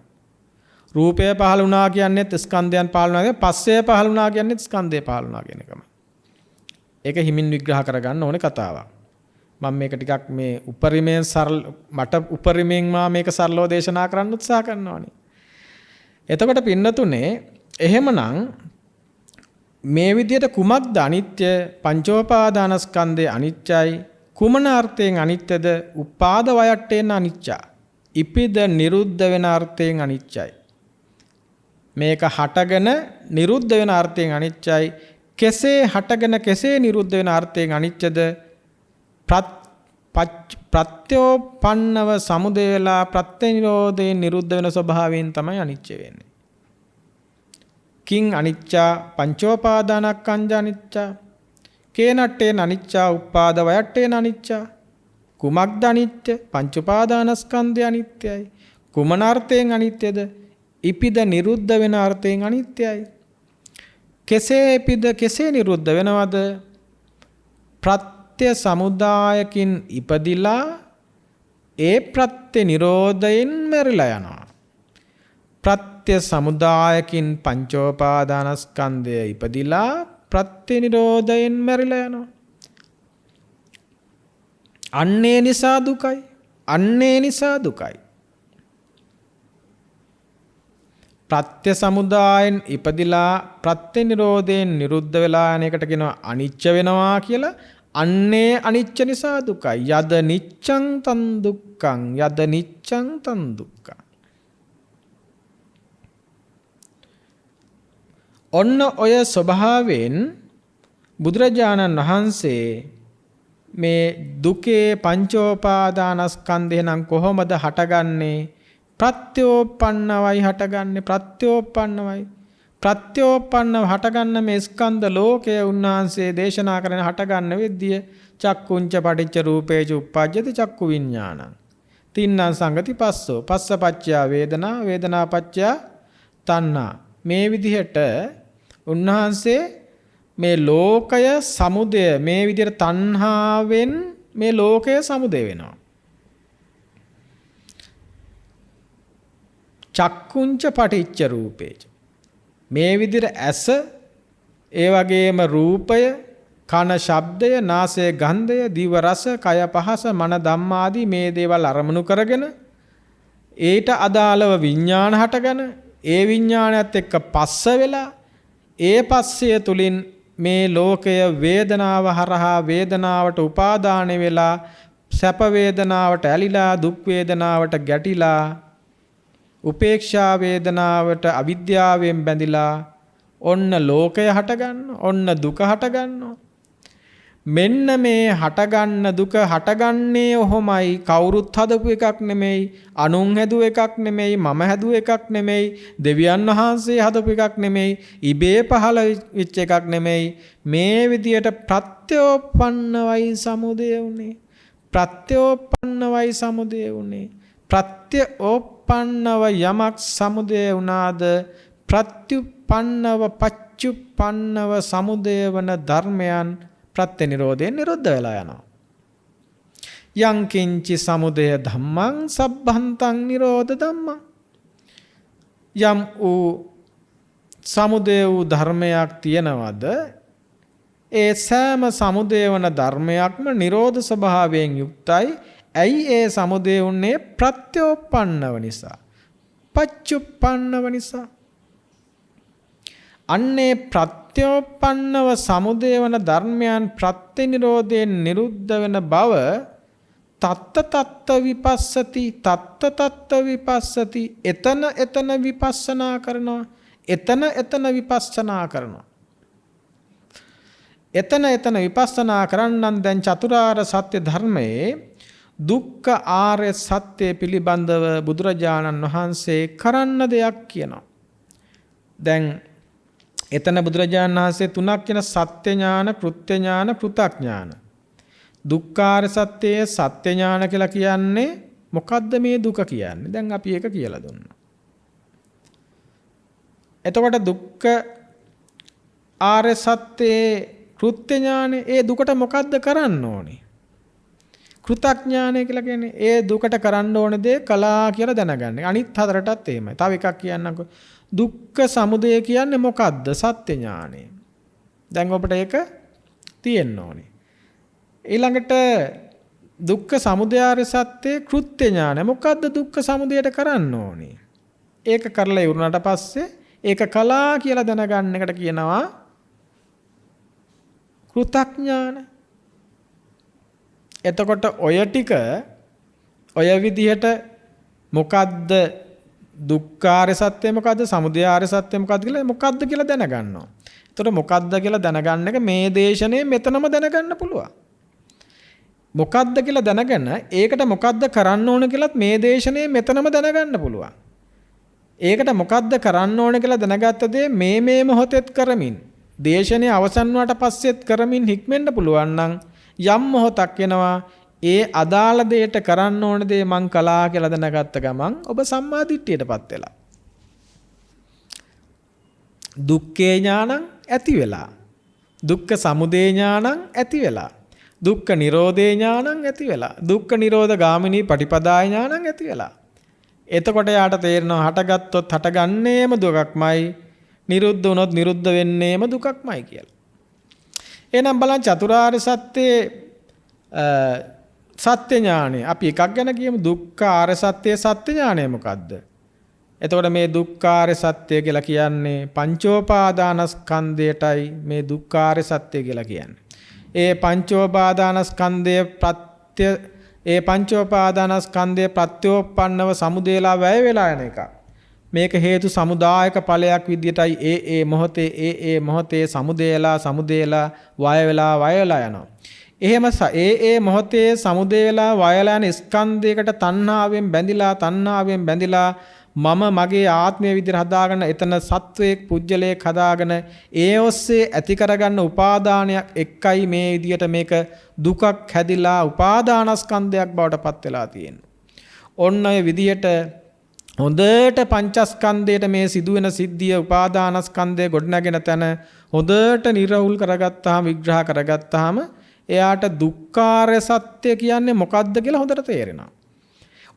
රූපය පහළ වුණා කියන්නේත් ස්කන්ධයන් පහළ වුණා. පස්සය පහළ වුණා කියන්නේත් ස්කන්ධය පහළ වුණා කියන එකමයි. ඒක හිමින් විග්‍රහ කරගන්න ඕනේ කතාවක්. මම මේක ටිකක් මේ උපරිමයෙන් මට උපරිමයෙන් මේක සරලව දේශනා කරන්න උත්සාහ කරනවානේ. එතකොට පින්නතුනේ එහෙමනම් මේ විදිහට කුමක්ද අනිත්‍ය? පංචෝපාදානස්කන්ධය අනිත්‍යයි. කුමන අර්ථයෙන් අනිත්‍යද? උපාද වයට්ටේන අනිච්චා. ඉපිද නිරුද්ධ වෙන අර්ථයෙන් අනිච්චයි. මේක හටගෙන නිරුද්ධ වෙන අර්ථයෙන් අනිච්චයි. කෙසේ හටගෙන කෙසේ නිරුද්ධ වෙන අර්ථයෙන් අනිච්චද? ප්‍රත්‍යෝපන්නව සමුදය වෙලා ප්‍රත්‍යනිරෝධයෙන් නිරුද්ධ වෙන ස්වභාවයෙන් තමයි අනිච්ච වෙන්නේ. කිං අනිච්චා පංචෝපාදානස්කන්ධ අනිච්චා කේනට්ටේන අනිච්චා උපාද වයට්ටේන අනිච්චා. කුමක්ද අනිත්‍ය? පංච උපාදානස්කන්ධය අනිත්‍යයි. කුමන අර්ථයෙන් අනිත්‍යද? ඉපිද නිරුද්ධ වෙන අර්ථයෙන් අනිත්‍යයි. කෙසේ ඉපිද කෙසේ නිරුද්ධ වෙනවද? ප්‍රත්‍ය සමුදායකින් ඉපදිලා ඒ ප්‍රත්‍ය නිරෝධයෙන් මැරිලා යනවා. ප්‍රත්‍ය සමුදායකින් පංචෝපාදානස්කන්ධය ඉපදිලා ප්‍රත්‍ය නිරෝධයෙන් මැරිලා යනවා. අන්නේ නිසා දුකයි. අන්නේ නිසා දුකයි. ප්‍රත්‍ය සමුදායෙන් ඉපදිලා ප්‍රත්‍ය නිරෝධයෙන් නිරුද්ධ වෙලා යන එකට කියනවා අනිච්ච වෙනවා කියලා. අන්නේ අනිච්ච නිසා දුකයි. යද නිච්ඡං තන් දුක්ඛං යද නිච්ඡං තන් දුක්ඛං. ඔන්න ඔය ස්වභාවයෙන් බුදුරජාණන් වහන්සේ මේ දුකේ පංචෝපාදානස්කන්ධය නම් කොහොමද හටගන්නේ? ප්‍රත්‍යෝපන්නවයි හටගන්නේ. ප්‍රත්‍යෝපන්නව හටගන්න මේ ස්කන්ධ ලෝකය උන්වහන්සේ දේශනා කරන හටගන්න වෙද්දිය චක්කුංච පටිච්ච රූපේච උප්පජ්ජති චක්කු විඥානං තින්නම් සංගති පස්සෝ පස්සපච්චය වේදනා වේදනාපච්චය තණ්හා. මේ විදිහට උන්වහන්සේ මේ ලෝකය සමුදය මේ විදිහට තණ්හාවෙන් මේ ලෝකය සමුදය වෙනවා. චක්කුංච පටිච්ච රූපේච මේ විදිහට ඇස ඒ වගේම රූපය කන ශබ්දය නාසය ගන්ධය දිව රස කය පහස මන ධම්මාදී මේ දේවල් අරමුණු කරගෙන ඊට අදාළව විඥාන හටගෙන ඒ විඥානයත් එක්ක පස්ස වෙලා ඒ පස්සය තුලින් මේ ලෝකය වේදනාව හරහා වේදනාවට උපාදාන වෙලා සැප වේදනාවට ඇලිලා දුක් වේදනාවට ගැටිලා උපේක්ෂා වේදනාවට අවිද්‍යාවෙන් බැඳිලා ඔන්න ලෝකය හටගන්න ඔන්න දුක හටගන්නවා. මෙන්න මේ හටගන්න දුක හටගන්නේ ඔහොමයි. කවුරුත් හදපු එකක් නෙමෙයි, අනුන් හැදුව එකක් නෙමෙයි, මම හැදුව එකක් නෙමෙයි, දෙවියන් වහන්සේ හදපු එකක් නෙමෙයි, ඉබේ පහළ වෙච්ච එකක් නෙමෙයි. මේ විදියට ප්‍රත්‍යෝපන්නවයි සමුදය උනේ. ප්‍රත්‍යෝපන්නවයි සමුදය උනේ. ප්‍රත්‍යෝපන්නව යමක් සමුදය වුණාද ප්‍රත්‍යුප්පන්නව පච්චුප්පන්නව සමුදය වන ධර්මයන් ප්‍රත්‍ය නිරෝධයෙන් නිරුද්ධ වෙලා යනවා. යං කිංචි සමුදය ධම්මං සබ්බන්තං නිරෝධ ධම්මං. යම් වූ සමුදය වූ ධර්මයක් තියනවද ඒ සෑම සමුදය වන ධර්මයක්ම නිරෝධ ස්වභාවයෙන් යුක්තයි. ඇයි ඒ සමුදය උන්නේ? ප්‍රත්‍යෝපන්නව නිසා, පච්චුප්පන්නව නිසා. අන්නේ ප්‍රත්‍යෝපන්නව සමුදය වන ධර්මයන් ප්‍රත්‍ය නිරෝධයෙන් නිරුද්ධ වෙන බව තත්ත විපස්සති. තත්ත විපස්සති. එතන විපස්සනා කරනවා. එතන විපස්සනා කරනවා. එතන විපස්සනා කරන්නන් දැන් චතුරාර්ය සත්‍ය ධර්මයේ දුක්ඛ ආර්ය සත්‍ය පිළිබඳව බුදුරජාණන් වහන්සේ කරන්න දෙයක් කියනවා. දැන් එතන බුදුරජාණන් වහන්සේ තුනක් කියන සත්‍ය ඥාන, කෘත්‍ය ඥාන, පෘථග්ඥාන. දුක්ඛාර සත්‍යයේ සත්‍ය ඥාන කියලා කියන්නේ මොකද්ද මේ දුක කියන්නේ? දැන් අපි ඒක කියලා දුන්නා. එතකොට දුක්ඛ ආර්ය සත්‍යයේ කෘත්‍ය ඥානෙ ඒ දුකට මොකද්ද කරන්න ඕනේ? කෘතඥානය කියලා කියන්නේ ඒ දුකට කරන්න ඕන දේ කළා කියලා දැනගන්න. අනිත් හතරටත් එහෙමයි. තව එකක් කියන්නම්කො. දුක්ඛ සමුදය කියන්නේ මොකද්ද? සත්‍ය ඥානය. දැන් ඔබට ඒක තියෙන්න ඕනේ. ඊළඟට දුක්ඛ සමුදයාර්ය සත්‍යයේ කෘත්‍ය ඥානය. මොකද්ද දුක්ඛ සමුදයට කරන්න ඕනේ? ඒක කරලා ඉවරනට පස්සේ ඒක කළා කියලා දැනගන්න එකට කියනවා කෘතඥාන. එතකොට ඔය ටික ඔය විදිහට මොකද්ද දුක්ඛාර්ය සත්‍ය මොකද්ද සමුදයාර්ය සත්‍ය මොකද්ද කියලා දැනගන්නවා. එතකොට මොකද්ද කියලා දැනගන්න එක මේ දේශනේ මෙතනම දැනගන්න පුළුවන්. මොකද්ද කියලා දැනගෙන ඒකට මොකද්ද කරන්න ඕන කියලාත් මේ දේශනේ මෙතනම දැනගන්න පුළුවන්. ඒකට මොකද්ද කරන්න ඕන කියලා දැනගත්ත දේ මේ මොහොතෙත් කරමින් දේශනේ අවසන් වුණාට පස්සෙත් කරමින් හික්මෙන්න පුළුවන් නම් යම් මොහොතක් වෙනවා ඒ අදාළ දෙයට කරන්න ඕන දේ මං කළා කියලා දැනගත්ත ගමන් ඔබ සම්මා දිට්ඨියටපත් වෙලා. දුක්ඛේ ඥානං ඇති වෙලා. දුක්ඛ සමුදය ඥානං ඇති වෙලා. දුක්ඛ නිරෝධේ ඥානං ඇති වෙලා. දුක්ඛ නිරෝධ ගාමිනී පටිපදාය ඥානං ඇති වෙලා. එතකොට යාට තේරෙනවා හටගත්තොත් හටගන්නේම දුකක්මයි, නිරුද්ධ වුණොත් නිරුද්ධ වෙන්නේම දුකක්මයි කියලා. එහෙනම් බලන්න චතුරාර්ය සත්‍යයේ සත්‍ය ඥානය අපි එකක් ගැන කියමු. දුක්ඛාර්ය සත්‍යයේ සත්‍ය ඥානය මොකද්ද? එතකොට මේ දුක්ඛාර්ය සත්‍ය කියලා කියන්නේ පංචෝපාදානස්කන්ධයටයි මේ දුක්ඛාර්ය සත්‍ය කියලා කියන්නේ. ඒ පංචෝපාදානස්කන්ධයේ ප්‍රත්‍ය ඒ පංචෝපාදානස්කන්ධයේ ප්‍රත්‍යෝපන්නව සමුදේලා වැය වෙලා යන එක. මේක හේතු සමුදායක ඵලයක් විදියටයි ඒ මොහොතේ සමුදේලා වය වෙලා යනවා. එහෙම ඒ මොහොතේ සමුදේලා වයලා යන ස්කන්ධයකට තණ්හාවෙන් බැඳිලා මම මගේ ආත්මය විදිහට හදාගෙන එතන සත්වයක් පුජ්‍යලයක් හදාගෙන ඒ ඔස්සේ ඇති කරගන්න උපාදානයක් එක්කයි මේ විදිහට මේක දුකක් හැදිලා උපාදානස්කන්ධයක් බවට පත් වෙලා තියෙන්නේ. ඔන්න ඔය විදිහට හොඳට පංචස්කන්ධයට මේ සිදුවෙන සිද්ධිය උපාදානස්කන්ධය ගොඩනගෙන තැන හොඳට නිර්වුල් කරගත්තාම විග්‍රහ කරගත්තාම එයාට දුක්ඛාර්ය සත්‍ය කියන්නේ මොකද්ද කියලා හොඳට තේරෙනවා.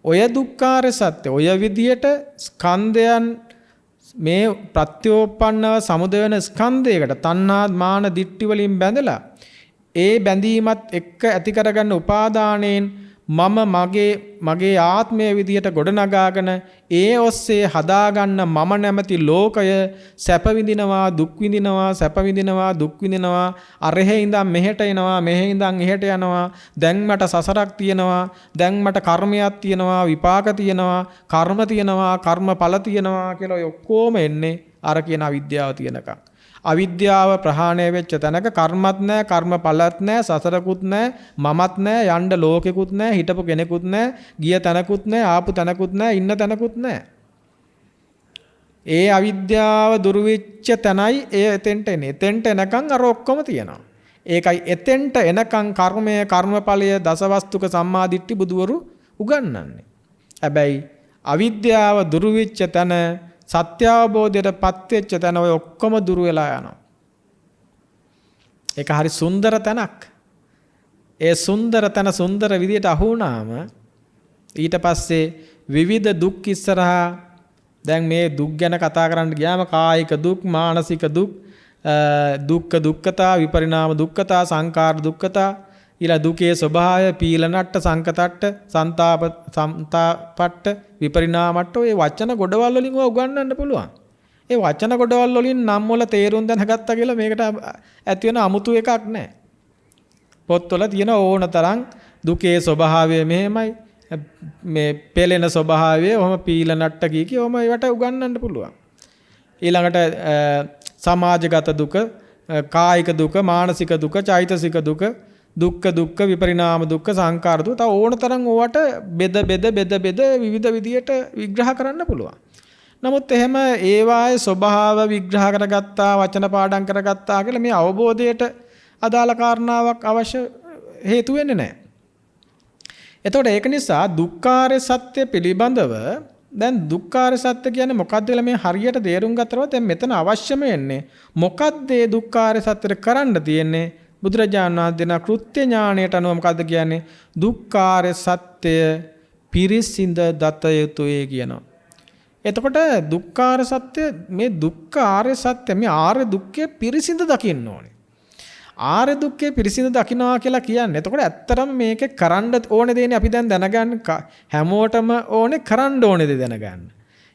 ඔය දුක්ඛාර්ය සත්‍ය ඔය විදියට ස්කන්ධයන් මේ ප්‍රත්‍යෝපන්නව සමුදය වෙන ස්කන්ධයකට තණ්හා මාන දිට්ඨි වලින් බැඳලා ඒ බැඳීමත් එක්ක ඇති කරගන්න උපාදානයෙන් මම මගේ ආත්මය විදියට ගොඩනගාගෙන ඒ ඔස්සේ හදාගන්න මම නැමැති ලෝකය සැප විඳිනවා දුක් විඳිනවා අරහෙ ඉඳන් මෙහෙට එනවා මෙහෙ ඉඳන් එහෙට යනවා දැන් මට සසරක් තියෙනවා දැන් මට කර්මයක් තියෙනවා විපාක තියෙනවා කර්ම තියෙනවා කර්මඵල තියෙනවා කියලා ඔය ඔක්කොම එන්නේ අර කියන අවිද්‍යාව තියෙනකම්. අවිද්‍යාව ප්‍රහාණය වෙච්ච තැනක කර්මත් නැහැ, කර්මඵලත් නැහැ, සසරකුත් නැහැ, මමත් නැහැ, යන්න ලෝකෙකුත් නැහැ, හිටපු කෙනෙකුත් නැහැ, ගිය තැනකුත් නැහැ, ආපු තැනකුත් නැහැ, ඉන්න තැනකුත් නැහැ. ඒ අවිද්‍යාව දුරු වෙච්ච තැනයි ඒ එතෙන්ට එන්නේ. එතෙන්ට එනකන් අර ඔක්කොම තියෙනවා. ඒකයි එතෙන්ට එනකන් කර්මය, කර්මඵලය, දසවස්තුක සම්මාදිට්ඨි බුදුවරු උගන්වන්නේ. හැබැයි අවිද්‍යාව දුරු වෙච්ච තැන සත්‍ය අවබෝධයට පත් වෙච්ච තැන ඔය ඔක්කොම දුර වෙලා යනවා. ඒක හරි සුන්දර තැනක්. ඒ සුන්දර තැන සුන්දර විදියට අහු වුණාම ඊට පස්සේ විවිධ දුක් ඉස්සරහා දැන් මේ දුක් ගැන කතා කරන්න ගියාම කායික දුක්, මානසික දුක්, දුක්ඛ දුක්ඛතා, විපරිණාම දුක්ඛතා, සංඛාර දුක්ඛතා, ඊළඟ දුකේ ස්වභාවය, පීලනට්ට, සංකතට්ට, සන්තාපට්ට, විපරිණාමට්ට ඔය වචන ගොඩවල් වලින් උගන්වන්න පුළුවන්. ඒ වචන ගොඩවල් වලින් නම් වල තේරුම් දැනගත්තා කියලා මේකට ඇති වෙන අමුතු එකක් නැහැ. පොත්වල තියෙන ඕන තරම් දුකේ ස්වභාවය මෙහෙමයි, මේ පෙළෙන ස්වභාවය ඔහම පීලනට්ට කී ඔහම ඒවට උගන්වන්න පුළුවන්. ඊළඟට සමාජගත දුක, කායික දුක, මානසික දුක, චෛතසික දුක, දුක්ඛ විපරිණාම දුක්ඛ, සංඛාර දුක තව ඕන තරම් ඕවට බෙද විවිධ විදියට විග්‍රහ කරන්න පුළුවන්. නමුත් එහෙම ඒවායේ ස්වභාව විග්‍රහ කරගත්තා, වචන පාඩම් කරගත්තා කියලා මේ අවබෝධයට අදාළ කාරණාවක් අවශ්‍ය හේතු වෙන්නේ නැහැ. එතකොට ඒක නිසා දුක්ඛාරය සත්‍ය පිළිබඳව දැන් දුක්ඛාරය සත්‍ය කියන්නේ මොකක්ද කියලා මේ හරියට තේරුම් ගත්තොත් දැන් මෙතන අවශ්‍යම වෙන්නේ මොකක්ද මේ දුක්ඛාරය සත්‍යෙට කරන්න තියෙන්නේ? බුදුරජාණන් වහන්සේ දෙන කෘත්‍ය ඥාණයට අනුව මොකද්ද කියන්නේ? දුක්ඛාරය සත්‍ය පිරිසිඳ දත යුතුය කියනවා. එතකොට දුක්ඛාරය සත්‍ය මේ දුක්ඛාරය සත්‍ය මේ ආර්ය දුක්ඛය පිරිසිඳ දකින්න ඕනේ. ආර්ය දුක්ඛය පිරිසිඳ දකින්නවා කියලා කියන්නේ. එතකොට ඇත්තටම මේකේ කරන්න ඕනේ දෙන්නේ අපි දැන් දැනගන්න හැමෝටම ඕනේ කරන්න ඕනේ දේ දැනගන්න.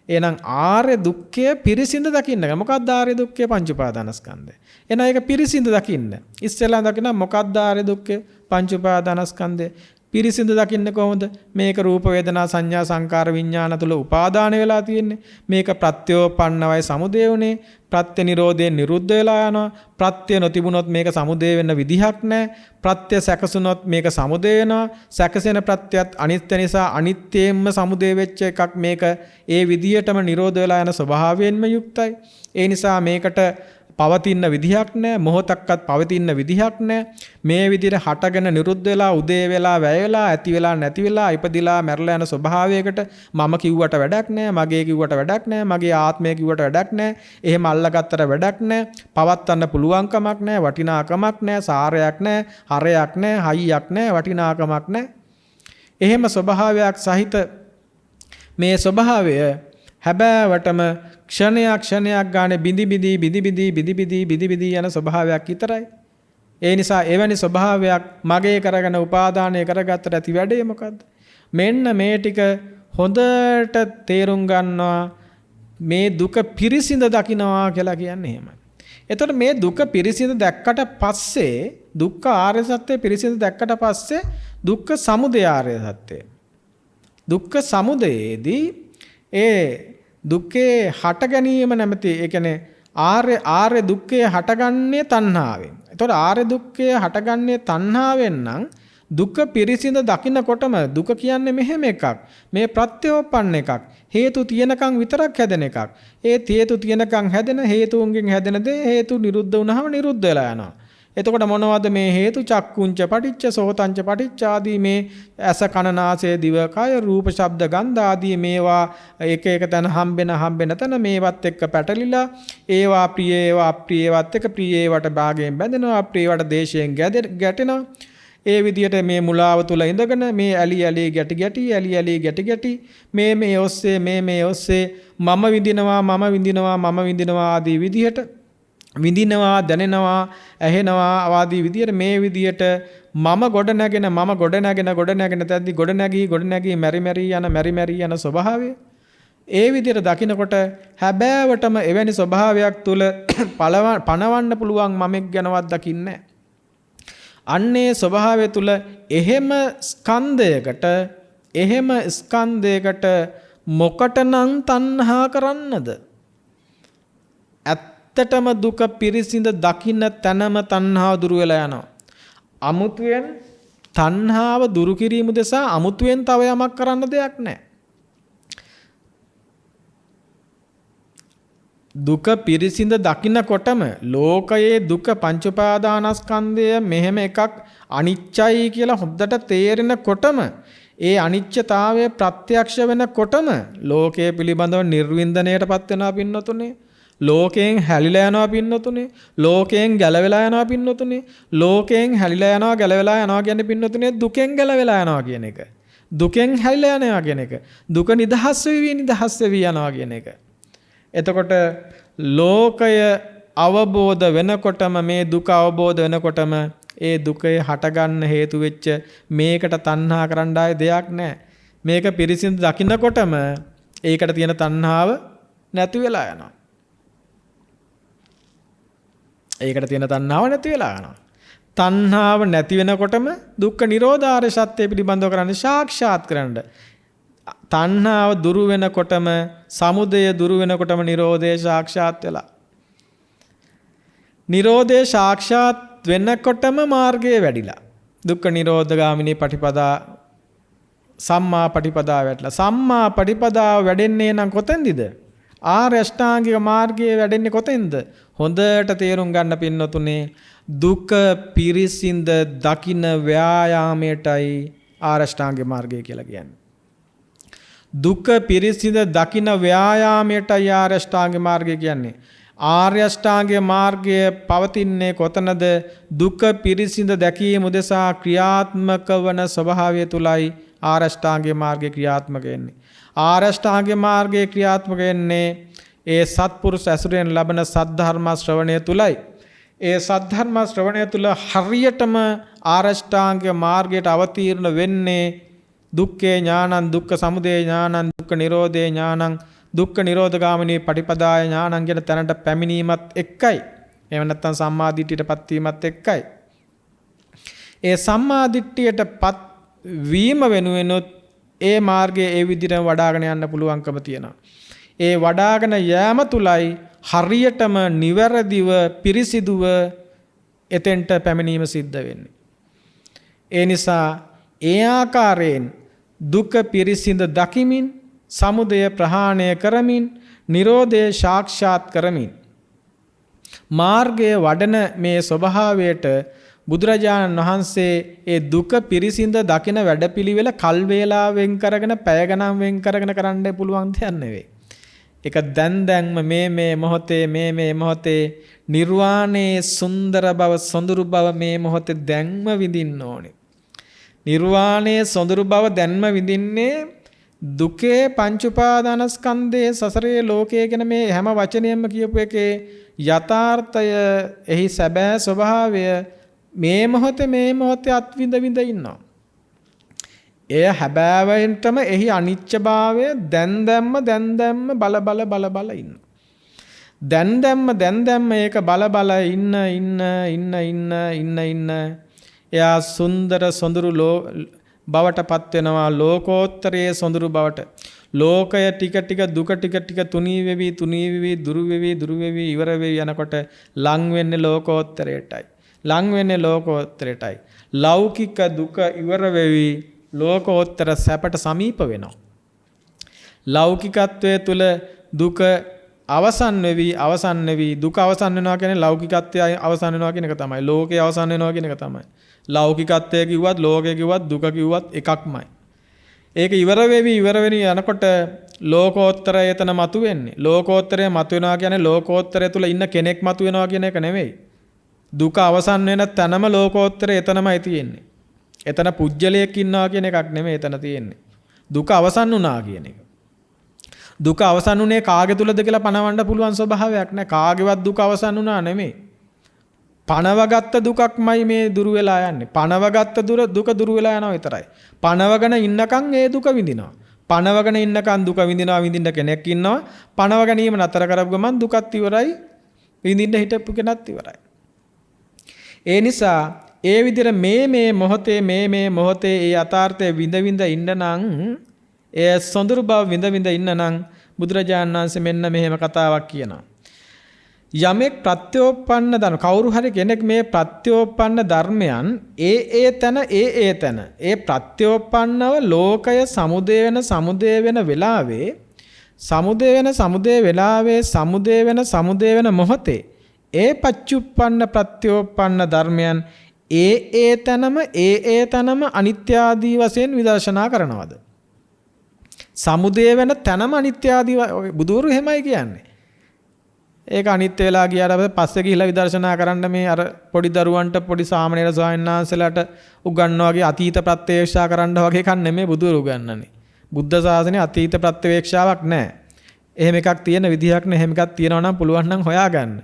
එහෙනම් ආර්ය දුක්ඛය පිරිසිඳ දකින්න. මොකක්ද ආර්ය දුක්ඛය? පංච උපාදානස්කන්ධය. එහෙනම් ඒක පිරිසිඳ දකින්න. ඉස්සෙල්ලා දකින්න මොකක්ද ආර්ය දුක්ඛය? පංච උපාදානස්කන්ධය. පිරිසිඳ දකින්න කොහොමද? මේක රූප වේදනා සංඥා සංකාර විඥාන තුල උපාදාන වෙලා තියෙන්නේ. මේක ප්‍රත්‍යෝපන්නවයි සමුදය උනේ. ප්‍රත්‍ය නිරෝධයෙන් නිරුද්ධ වෙලා යනවා. ප්‍රත්‍ය නොතිබුණොත් මේක සමුදය වෙන්න විදිහක් නැහැ. ප්‍රත්‍ය සැකසුනොත් මේක සමුදය වෙනවා. සැකසෙන ප්‍රත්‍යත් අනිත්‍ය නිසා අනිත්‍යයෙන්ම සමුදය වෙච්ච එකක්. මේක ඒ විදිහටම නිරෝධ වෙලා යන ස්වභාවයෙන්ම යුක්තයි. ඒ නිසා මේකට පවතින විදිහක් නැහැ, මොහොතක්වත් පවතින විදිහක් නැහැ. මේ විදිහට හටගෙන නිරුද්ධ වෙලා උදේ වෙලා වැය වෙලා ඇති වෙලා නැති වෙලා ඉපදිලා මැරලා යන ස්වභාවයකට මම කිව්වට වැඩක් නැහැ, මගේ කිව්වට වැඩක් නැහැ, මගේ ආත්මය කිව්වට වැඩක් නැහැ. එහෙම අල්ලගත්තට වැඩක් නැහැ. පවත්වන්න පුළුවන් කමක් නැහැ, වටිනාකමක් නැහැ, සාරයක් නැහැ, හරයක් නැහැ, හයියක් නැහැ, වටිනාකමක් නැහැ. එහෙම ස්වභාවයක් සහිත මේ ස්වභාවය හැබෑවටම ක්ෂණයක් ගානේ බිඳි යන ස්වභාවයක් විතරයි. ඒ නිසා එවැනි ස්වභාවයක් මගේ කරගෙන උපාදානය කරගත්තට ඇති වැඩේ මොකද්ද? මෙන්න මේ ටික හොඳට තේරුම් ගන්නවා. මේ දුක පිරිසිඳ දකින්නවා කියලා කියන්නේ එහෙමයි. එතකොට මේ දුක පිරිසිඳ දැක්කට පස්සේ දුක්ඛ ආර්ය සත්‍ය පිරිසිඳ දැක්කට පස්සේ දුක්ඛ සමුදය ආර්ය සත්‍ය. දුක්ඛ සමුදයේදී ඒ දුක්ඛේ හට ගැනීම නැමැති ඒ කියන්නේ ආර්ය දුක්ඛේ හටගන්නේ තණ්හාවෙන්. ඒතකොට ආර්ය දුක්ඛේ හටගන්නේ තණ්හාවෙන් නම් දුක පිරිසිඳ දකින්නකොටම දුක කියන්නේ මෙහෙම එකක්. මේ ප්‍රත්‍යෝපන්න එකක්. හේතු තියෙනකන් විතරක් හැදෙන එකක්. ඒ හේතු තියෙනකන් හැදෙන හේතුන්ගෙන් හැදෙන දේ හේතු නිරුද්ධ වුණාම නිරුද්ධ වෙලා යනවා. එතකොට මොනවද මේ හේතු? චක්කුංච පටිච්ච සෝතංච පටිච්ච ආදී මේ ඇස කන නාසය දිව කය රූප ශබ්ද ගන්ධ ආදී මේවා එක එක තැන හම්බෙන තැන මේවත් එක්ක පැටලිලා ඒවා ප්‍රිය ඒවා අප්‍රිය ඒවත් එක්ක ප්‍රිය ඒවට භාගයෙන් බැඳෙනවා අප්‍රියවට දේශයෙන් ගැටෙනවා. ඒ විදිහට මේ මුලාව තුල ඉඳගෙන මේ ඇලි ගැටි මේ ඔස්සේ මම විඳිනවා ආදී විදිහට විඳිනවා දැනෙනවා ඇහෙනවා ආදී විදියට මේ විදියට මම ගොඩ නැගෙන තැද්දි ගොඩ නැගී මැරි යන ස්වභාවය ඒ විදියට දකිනකොට හැබෑවටම එවැනි ස්වභාවයක් තුල පණවන්න පුළුවන් මමෙක් ගැනවත් දකින්නේ අන්නේ ස්වභාවය තුල එහෙම ස්කන්ධයකට මොකටනම් තණ්හා කරන්නද? ඇත්තටම දුක පිරිසිඳ දකින්න තැනම තණ්හාව දුරු වෙලා යනවා. අමුතුවෙන් තණ්හාව දුරු කිරීම දෙසා අමුතුවෙන් තව යමක් කරන්න දෙයක් නැහැ. දුක පිරිසිඳ දකින්නකොටම ලෝකයේ දුක පංච උපාදානස්කන්ධය මෙහෙම එකක් අනිච්චයි කියලා හොද්දට තේරෙනකොටම ඒ අනිච්චතාවය ප්‍රත්‍යක්ෂ වෙනකොටම ලෝකයේ පිළිබඳව නිර්වින්දණයටපත් වෙනවා පින්නතුනේ. ලෝකයෙන් හැලිලා යනවා පින්නතුනේ. ලෝකයෙන් ගැලවෙලා යනවා පින්නතුනේ. ලෝකයෙන් හැලිලා යනවා ගැලවෙලා යනවා කියන්නේ පින්නතුනේ දුකෙන් ගැලවෙලා යනවා කියන එක. දුකෙන් හැලිලා යනවා කියන එක. දුක නිදහස් වෙවි යනවා කියන එක. එතකොට ලෝකය අවබෝධ වෙනකොටම මේ දුක අවබෝධ වෙනකොටම ඒ දුකේ හටගන්න හේතු වෙච්ච මේකට තණ්හා කරන්න ආයේ දෙයක් නැහැ. මේක පිරිසිදු දකින්නකොටම ඒකට තියෙන තණ්හාව නැති වෙලා යනවා. ඒකට තියෙන තණ්හාව නැති වෙලා යනවා. තණ්හාව නැති වෙනකොටම දුක්ඛ නිරෝධාර්ය සත්‍ය පිළිබඳව කරන්නේ සාක්ෂාත් කරන්න. තණ්හාව දුරු වෙනකොටම සමුදය දුරු වෙනකොටම නිරෝධය සාක්ෂාත් වෙලා. නිරෝධය සාක්ෂාත් වෙනකොටම මාර්ගය වැඩිලා. දුක්ඛ නිරෝධ ගාමිනී පටිපදා සම්මා පටිපදා වැටලා. සම්මා පටිපදාව වැඩෙන්නේ නම් කොතෙන්ද? ආර්ය අෂ්ටාංගික මාර්ගයේ වැඩෙන්නේ කොතෙන්ද? හොඳට තේරුම් ගන්න පින්නතුනේ දුක පිරිසිඳ දකින්න ව්‍යායාමයටයි ආර්ය අෂ්ටාංගික මාර්ගය කියලා කියන්නේ. දුක පිරිසිඳ දකින්න ව්‍යායාමයටයි ආර්ය අෂ්ටාංගික මාර්ගය කියන්නේ. ආර්ය අෂ්ටාංගික මාර්ගය පවතින්නේ කොතනද? දුක පිරිසිඳ දැකීම උදෙසා ක්‍රියාත්මක වන ස්වභාවය තුලයි ආර්ය අෂ්ටාංගික මාර්ගය ක්‍රියාත්මක වෙන්නේ. ආර්ය අෂ්ටාංගික මාර්ගයේ ක්‍රියාත්මක වෙන්නේ ඒ සත්පුරුෂ ඇසුරෙන් ලබන සද්ධර්ම ශ්‍රවණය තුලයි. ඒ සද්ධර්ම ශ්‍රවණය තුල හරියටම ආර්ය අෂ්ටාංගික මාර්ගයට අවතීර්ණ වෙන්නේ දුක්ඛේ ඥානං, දුක්ඛ සමුදය ඥානං, දුක්ඛ නිරෝධේ ඥානං, දුක්ඛ නිරෝධගාමිනී පටිපදාය ඥානං කියන තැනට පැමිණීමත් එක්කයි. එහෙම නැත්නම් සම්මා දිට්ඨියටපත් වීමත් එක්කයි. ඒ සම්මා දිට්ඨියටපත් වීම වෙනුවෙනුත් ඒ මාර්ගයේ ඒ විදිහට වඩ아가න යන්න පුළුවන්කම තියෙනවා. ඒ වඩ아가න යෑම තුලයි හරියටම නිවැරදිව පිරිසිදුව එතෙන්ට පැමිණීම සිද්ධ වෙන්නේ. ඒ නිසා ඒ ආකාරයෙන් දුක පිරිසිඳ දකිමින්, සමුදය ප්‍රහාණය කරමින්, නිරෝධය සාක්ෂාත් කරමින් මාර්ගයේ වඩන මේ ස්වභාවයට බුදුරජාණන් වහන්සේ ඒ දුක පිරිසිඳ දකින වැඩපිළිවෙල කල් වේලා වෙන් කරගෙන පැය ගණන් වෙන් කරගෙන කරන්න පුළුවන් දෙයක් නෙවෙයි. ඒක දැන්ම මේ මොහොතේ නිර්වාණයේ සුන්දර බව, සොඳුරු බව මේ මොහොතේ දැන්ම විඳින්න ඕනේ. නිර්වාණයේ සොඳුරු බව දැන්ම විඳින්නේ දුකේ පංච උපාදානස්කන්ධයේ සසරේ ලෝකයේ ගැන මේ හැම වචනයෙන්ම කියපු එකේ යථාර්ථය, එහි සැබෑ ස්වභාවය මේ මොහොතේ අත්විඳ විඳ ඉන්නවා. එය හැබෑවෙන්ටම එහි අනිච්චභාවය දැන් දැම්ම බල ඉන්නවා. දැන් දැම්ම ඒක බල ඉන්න එයා සුන්දර සොඳුරු බවට පත් වෙනවා. ලෝකෝත්තරයේ සොඳුරු බවට. ලෝකය ටික දුක ටික තුනී වෙවි දුරු වෙවි ඉවර වෙවි යනකොට ලං වෙන්නේ ලෝකෝත්තරයටයි. ලෞකික දුක ඉවර වෙවි ලෝකෝත්තර සැපට සමීප වෙනවා. ලෞකිකත්වයේ තුල දුක අවසන් වෙවි දුක අවසන් වෙනවා කියන්නේ ලෞකිකත්වය අවසන් වෙනවා කියන එක තමයි. ලෝකේ අවසන් වෙනවා කියන එක තමයි. ලෞකිකත්වය කිව්වත් ලෝකය කිව්වත් දුක කිව්වත් එකක්මයි. ඒක ඉවර වෙවි යනකොට ලෝකෝත්තරය එතන මතුවෙන්නේ. ලෝකෝත්තරය මතුවෙනවා කියන්නේ ලෝකෝත්තරය තුල ඉන්න කෙනෙක් මතුවෙනවා කියන එක නෙවෙයි. දුක අවසන් වෙන තැනම ලෝකෝත්තරය එතනමයි තියෙන්නේ. එතන පුජ්‍යලයක් ඉන්නවා කියන එකක් නෙමෙයි එතන තියෙන්නේ. දුක අවසන් වුණා කියන එක. දුක අවසන් වුණේ කාගේ තුලද කියලා පණවන්න පුළුවන් ස්වභාවයක් නැහැ. කාගේවත් දුක අවසන් වුණා නෙමෙයි. පණවගත්ත දුකක්මයි මේ දුරු වෙලා යන්නේ. පණවගත්ත දුක දුරු වෙලා යනවා විතරයි. පණවගෙන ඉන්නකන් ඒ දුක විඳිනවා. පණවගෙන ඉන්නකන් දුක විඳින්න කෙනෙක් ඉන්නවා. පණව ගැනීම නතර කරපු ගමන් දුකත් ඉවරයි. විඳින්න හිටපු කෙනත් ඉවරයි. ඒ නිසා ඒ විදිහට මේ මොහොතේ ඒ යථාර්ථය විඳ ඉන්න නම්, ඒ සොඳුරු බව විඳ ඉන්න නම් බුදුරජාණන් වහන්සේ මෙන්න මෙහෙම කතාවක් කියනවා. යමෙක් ප්‍රත්‍යෝපන්න ධර්ම, කවුරු හරි කෙනෙක් මේ ප්‍රත්‍යෝපන්න ධර්මයන් ඒ තැන ඒ ප්‍රත්‍යෝපන්නව ලෝකය සමුදය වෙන වෙලාවේ සමුදය වෙන මොහොතේ ඒ පච්චුප්පන්න ප්‍රත්‍යෝපන්න ධර්මයන් ඒ තැනම අනිත්‍ය ආදී වශයෙන් විදර්ශනා කරනවද? සමුදය වෙන තැනම අනිත්‍ය ආදී බුදුරු එහෙමයි කියන්නේ. ඒක අනිත්‍ය වෙලා ගියාට පස්සේ ගිහිලා විදර්ශනා කරන්න මේ අර පොඩි දරුවන්ට පොඩි සාමණේර ස්වාමීන් වහන්සේලාට උගන්වනවා වගේ අතීත ප්‍රත්‍යවේක්ෂා කරන්න වගේ කන් නෙමෙයි බුදුරු උගන්වන්නේ. බුද්ධ ශාසනයේ අතීත ප්‍රත්‍යවේක්ෂාවක් නැහැ. එහෙම එකක් තියෙන විදිහක් නෑ. එහෙම එකක් තියෙනවා නම් පුළුවන් නම් හොයාගන්න.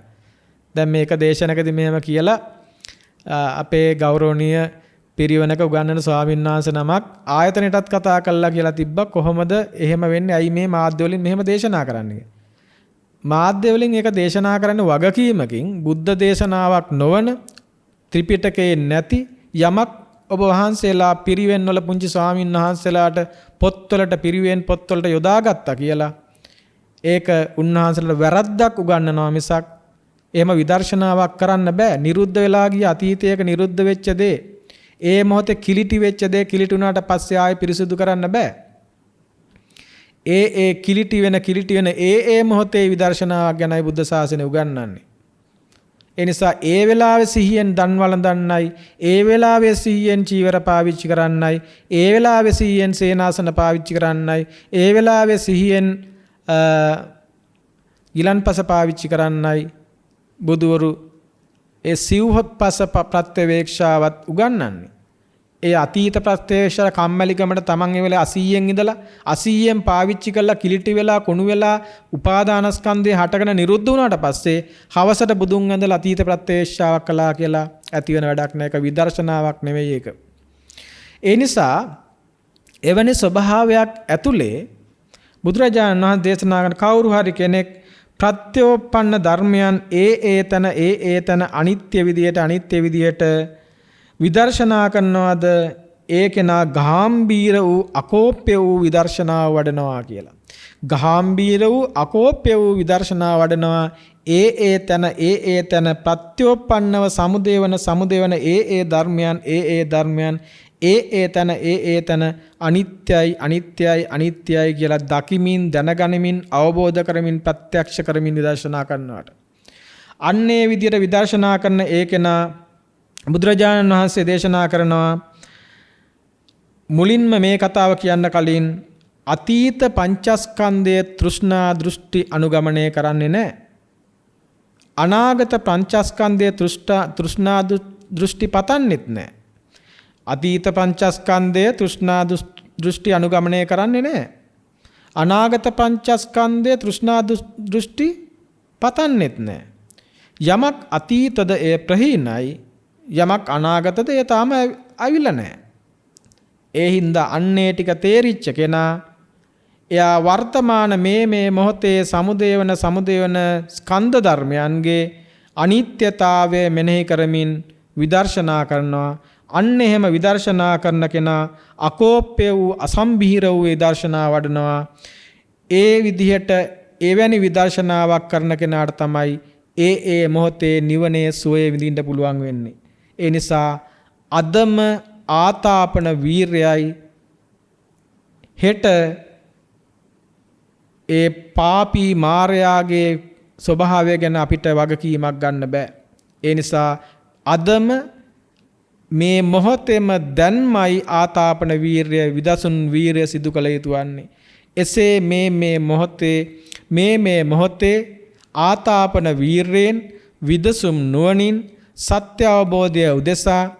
දැන් මේක දේශනකදී මෙහෙම කියලා අපේ ගෞරවනීය පිරිවනක උගන්වන ස්වාමීන් වහන්සේ නමක් ආයතනයටත් කතා කළා කියලා තිබ්බා. කොහොමද එහෙම වෙන්නේ? ඇයි මේ මාධ්‍ය වලින් මෙහෙම දේශනා කරන්නේ? මාධ්‍ය වලින් ඒක දේශනා කරන්න වගකීමකින් බුද්ධ දේශනාවක් නොවන, ත්‍රිපිටකයේ නැති යමක් ඔබ වහන්සේලා පිරිවෙන් වල පුංචි ස්වාමීන් වහන්සේලාට පොත්වලට පිරිවෙන් පොත්වලට යොදාගත්තා කියලා ඒක උන්වහන්සේලාට වැරද්දක් උගන්වනවා මිසක් එහෙම විදර්ශනාවක් කරන්න බෑ. නිරුද්ධ වෙලා ගිය අතීතයක නිරුද්ධ වෙච්ච දේ, ඒ මොහොතේ කිලිටි වෙච්ච දේ කිලිටි වුණාට පස්සේ ආයෙ පිරිසුදු කරන්න බෑ. ඒ කිලිටි වෙන ඒ මොහොතේ විදර්ශනාවක් ගැනයි බුද්ධ ශාසනය උගන්වන්නේ. ඒ නිසා ඒ වෙලාවේ සිහියෙන් දන් වළඳන්නයි, ඒ වෙලාවේ සිහියෙන් චීවර පාවිච්චි කරන්නයි, ඒ වෙලාවේ සිහියෙන් සේනාසන පාවිච්චි කරන්නයි, ඒ වෙලාවේ සිහියෙන් ගිලන්පස පාවිච්චි කරන්නයි බුදුවරු ඒ සිව්පස ප්‍රත්‍යවේක්ෂාවත් උගන්වන්නේ. ඒ අතීත ප්‍රත්‍යවේක්ෂා කම්මැලිකමට තමන් ඒ වෙලාවේ 80න් ඉඳලා 80න් පාවිච්චි කරලා කිලිටි වෙලා කුණු වෙලා උපාදානස්කන්ධේ හටගෙන නිරුද්ධ වුණාට පස්සේ හවසට බුදුන් ඇඳලා අතීත ප්‍රත්‍යවේක්ෂාවක් කළා කියලා ඇති වෙන වැඩක් නෑ. ඒක විදර්ශනාවක් නෙවෙයි ඒක. ඒ නිසා එවැනි ස්වභාවයක් ඇතුලේ බුදුරජාණන් වහන්සේ දේශනා කරන කවුරු හරි කෙනෙක් ප්‍රත්‍යෝපන්න ධර්මයන් ඒ තන අනිත්‍ය විදියට විදර්ශනා කරනවාද ඒ කෙනා ගාම්භීර වූ අකෝප්‍ය වූ විදර්ශනාව වඩනවා කියලා. ගාම්භීර වූ අකෝප්‍ය වූ විදර්ශනාව වඩනවා ඒ තන ප්‍රත්‍යෝපන්නව සමුදේවන ඒ ධර්මයන් ඒ තන අනිත්‍යයි කියලා දකිමින් දැනගනිමින් අවබෝධ කරමින් ප්‍රත්‍යක්ෂ කරමින් විදර්ශනා කරනවාට අන්නේ විදියට විදර්ශනා කරන ඒ කෙනා බුදුරජාණන් වහන්සේ දේශනා කරනවා මුලින්ම මේ කතාව කියන්න කලින් අතීත පංචස්කන්ධයේ තෘෂ්ණා දෘෂ්ටි අනුගමනය කරන්නේ නැහැ. අනාගත පංචස්කන්ධයේ තෘෂ්ණා දෘෂ්ටි පතන්නෙත් නැහැ. අතීත පංචස්කන්ධයේ තෘෂ්ණා දෘෂ්ටි අනුගමනය කරන්නේ නැහැ. අනාගත පංචස්කන්ධයේ තෘෂ්ණා දෘෂ්ටි පතන්නෙත් නැහැ. යමක් අතීතද ඒ ප්‍රහීනයි, යමක් අනාගතද ඒ තාම අවිලා නැහැ. ඒ හින්දා අන්නේ ටික තේරිච්ච කෙනා එයා වර්තමාන මේ මොහොතේ සමුදේවන ස්කන්ධ ධර්මයන්ගේ අනිත්‍යතාවය මෙනෙහි කරමින් විදර්ශනා කරනවා. අන්න එහෙම විදර්ශනා කරන කෙනා අකෝප්‍ය වූ අසම්භීර වූ විදර්ශනා වඩනවා. ඒ විදිහට එවැනි විදර්ශනාවක් කරන කෙනාට තමයි ඒ මොහොතේ නිවනේ සුවය විඳින්න පුළුවන් වෙන්නේ. ඒ නිසා අදම ආතාපන වීරයයි හෙට ඒ පාපී මාරයාගේ ස්වභාවය ගැන අපිට වගකීමක් ගන්න බෑ. ඒ නිසා අදම මේ මොහොතේම දැන්මයි ආතාපන වීරය විදසුන් වීරය සිදු කළ යුතු වන්නේ. එසේ මේ මොහොතේ ආතාපන වීරයෙන් විදසුම් නුවණින් සත්‍ය අවබෝධය උදෙසා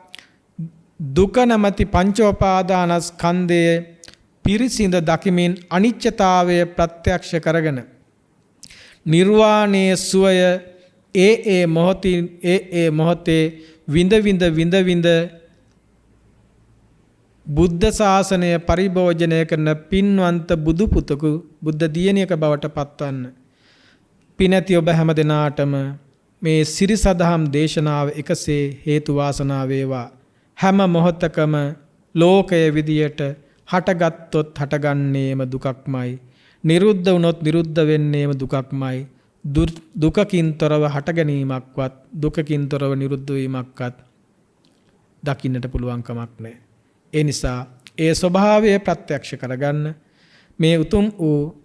දුක නැමැති පංචෝපාදානස්කන්ධයේ පිරිසිඳ දකිමින් අනිත්‍යතාවය ප්‍රත්‍යක්ෂ කරගෙන නිර්වාණයේ සුවය ඒ මොහොතේ විඳ බුද්ධ ශාසනය පරිභෝජනය කරන පින්වන්ත බුදු පුතකු බුද්ධ දියණියක බවට පත්වන්න. පිනැති ඔබ හැම දෙනාටම මේ සිරිසදහම් දේශනාව එකසේ හේතු වාසනා වේවා. හැම මොහොතකම ලෝකය විදියට හටගත්තොත් හටගන්නේම දුකක්මයි. නිරුද්ධ වුණොත් නිරුද්ධ වෙන්නේම දුකක්මයි. දුකකින් තොරව හට ගැනීමක්වත් දුකකින් තොරව නිරුද්ධ වීමක්වත් දකින්නට පුළුවන් කමක් නැහැ. ඒ නිසා ඒ ස්වභාවය ප්‍රත්‍යක්ෂ කරගන්න මේ උතුම් වූ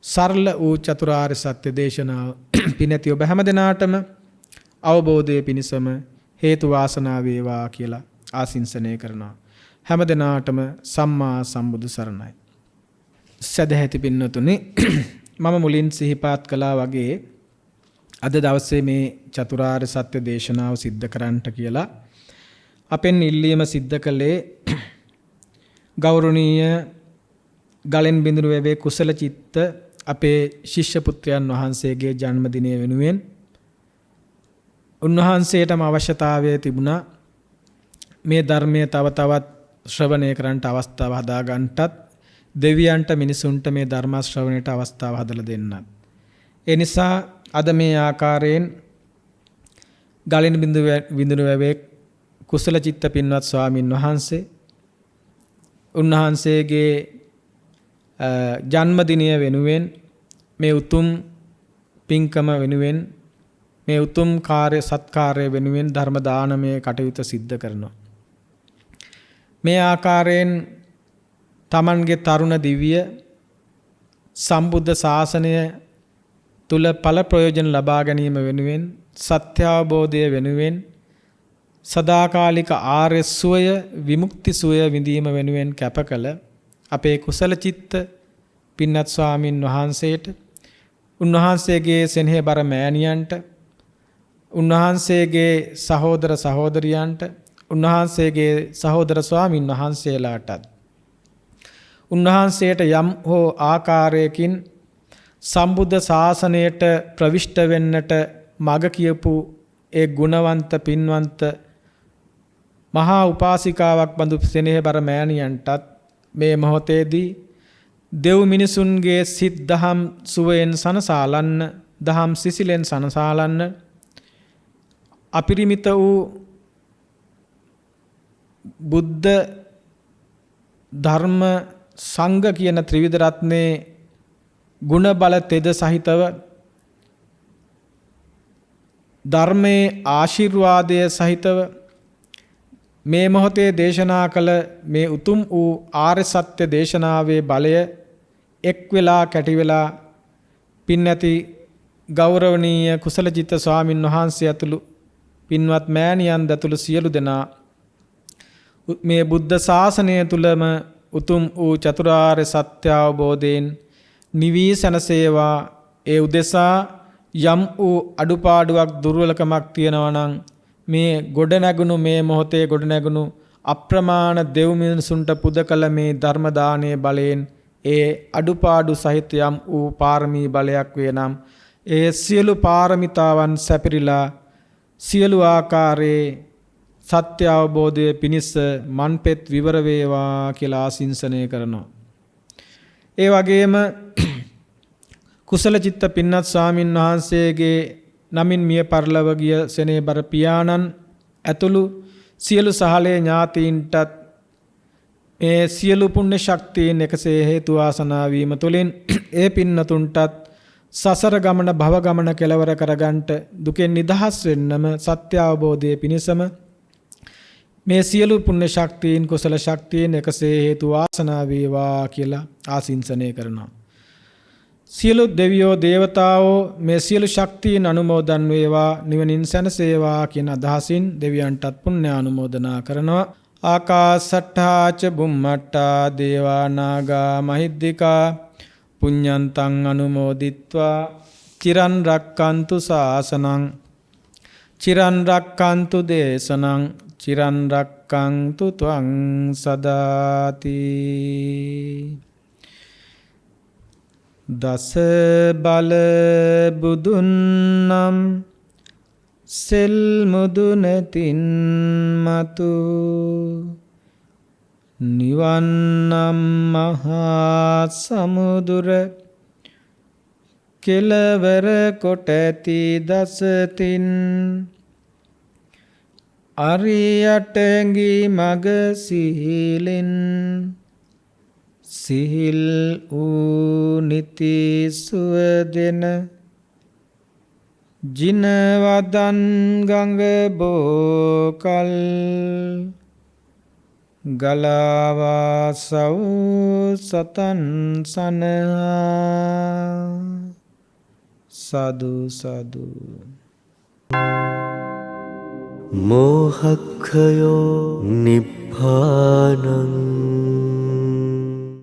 සරල වූ චතුරාර්ය සත්‍ය දේශනාව පිනැති ඔබ හැම දිනාටම අවබෝධයේ පිණසම හේතු වාසනා වේවා කියලා ආශිංසනය කරනවා. හැම දිනාටම සම්මා සම්බුදු සරණයි. සදහැති පින්නතුනි, මම මුලින් සිහිපත් කළා වගේ අද දවසේ මේ චතුරාර්ය සත්‍ය දේශනාව සිද්ධ කරන්නට කියලා අපෙන් ඉල්ලීම සිද්ධ කළේ ගෞරවනීය ගලෙන් බිඳුරු වැවේ කුසල චිත්ත අපේ ශිෂ්‍ය පුත්‍රයන් වහන්සේගේ ජන්මදිනය වෙනුවෙන්. උන්වහන්සේටම අවශ්‍යතාවය තිබුණා මේ ධර්මයේ තව තවත් ශ්‍රවණය කරන්නට අවස්ථාව හදා ගන්නටත් දෙවියන්ට මිනිසුන්ට මේ ධර්ම ශ්‍රවණයට අවස්ථාව හදලා දෙන්නත්. ඒ නිසා අද මේ ආකාරයෙන් ගලින් බිඳුරු වැවේ කුසල චිත්ත පින්වත් ස්වාමින් වහන්සේ උන්වහන්සේගේ ජන්මදිනය වෙනුවෙන් මේ උතුම් පින්කම වෙනුවෙන් මේ උතුම් සත්කාරය වෙනුවෙන් ධර්ම දානමය කටයුතු සිද්ධ කරනවා. මේ ආකාරයෙන් තමන්ගේ තරුණ දිව්‍ය සම්බුද්ධ ශාසනය තුල ඵල ප්‍රයෝජන ලබා ගැනීම වෙනුවෙන් සත්‍ය අවබෝධය වෙනුවෙන් සදාකාලික ආර්ය සුවය විමුක්ති සුවය විඳීම වෙනුවෙන් කැප කළ අපේ කුසල චිත්ත පින්වත් ස්වාමින් වහන්සේට උන්වහන්සේගේ සෙනෙහබර මෑණියන්ට උන්වහන්සේගේ සහෝදර සහෝදරියන්ට උන්වහන්සේගේ සහෝදර ස්වාමින් වහන්සේලාටත් උන්වහන්සේට යම් හෝ ආකාරයකින් සම්බුද්ධ ශාසනයට ප්‍රවිෂ්ඨ වෙන්නට මඟ කියපු ඒ ගුණවන්ත පින්වන්ත මහා උපාසිකාවක් බඳු සෙනෙහබර මෑණියන්ටත් මේ මොහොතේදී දෙව් මිනිසුන්ගේ සිත් දහම් සුවයෙන් සනසාලන්න දහම් සිසිලෙන් සනසාලන්න අපිරිමිත වූ බුද්ධ ධර්ම සංඝ කියන ත්‍රිවිධ රත්නේ ගුණ බල තෙද සහිතව ධර්මයේ ආශිර්වාදය සහිතව මේ මොහොතේ දේශනා කළ මේ උතුම් වූ ආර්ය සත්‍ය දේශනාවේ බලය එක් වෙලා කැටි වෙලා පින්නැති ගෞරවනීය කුසලජිත ස්වාමින් වහන්සේ ඇතුළු පින්වත් මෑණියන් දතුළු සියලු දෙනා මේ බුද්ධ ශාසනය තුලම උතුම් වූ චතුරාර්ය සත්‍ය අවබෝධයෙන් නිවී සැනසේවා. ඒ උදෙසා යම් වූ අඩුපාඩුවක් දුර්වලකමක් තියෙනවා නම් මේ ගොඩනැගුණු මේ මොහොතේ ගොඩනැගුණු අප්‍රමාණ දෙව් මිනිසුන්ට පුද කළ මේ ධර්ම දානයේ බලයෙන් ඒ අඩුපාඩු සහිත යම් වූ පාරමී බලයක් වේ නම් ඒ සියලු පාරමිතාවන් සැපිරිලා සියලු ආකාරයේ සත්‍ය අවබෝධයේ පිණිස මන්පෙත් විවර වේවා කියලා ආශිංසනය කරනවා. ඒ වගේම කුසල චිත්ත පින්වත් ස්වාමින් වහන්සේගේ නමින් මිය පරලව ගිය සෙනෙහබර පියාණන් ඇතුළු සියලු සහලේ ඥාතීන්ටත් මේ සියලු පුණ්‍ය ශක්තියින් එකසේ හේතු වාසනා වීම තුළින් ඒ පින්නතුන්ටත් සසර ගමන භව ගමන කෙලවර කරගන්නට දුකෙන් නිදහස් වෙන්නම සත්‍ය අවබෝධයේ පිණිසම මේ සියලු පුණ්‍ය ශක්තියින් කුසල ශක්තියින් එකසේ හේතු වාසනා වේවා කියලා ආශිංසනය කරනවා. සියලු දෙවියෝ දේවතාවෝ මේ සියලු ශක්තියින් අනුමෝදන් වේවා නිවනින් සැනසේවා කියන අදහසින් දෙවියන්ටත් පුණ්‍ය අනුමෝදනා කරනවා. ආකාසට්ඨා ච බුම්මට්ඨා දේවා නාග මහිද්దికා පුඤ්ඤන්තං අනුමෝදිත්වා චිරන් රක්칸තු ශාසනං චිරන් රක්칸තු දේශනං චිරන් රක්칸තු ත්වං සදාති. දස බල බුදුන් නම් සෙල් මුදුනතින් මතු නිවන් නම් මහා සමුදුර කෙලවර කොට ඇති දසතින් අරියටඟි මග සිහිලෙන් සිහිල් වූ නිති සුවදෙන ජිනවදන් ගඟ බෝකල් ගලාවා සව් සතන් සනහා සදු සදු. මෝහක්ඛයෝ නිබ්බානං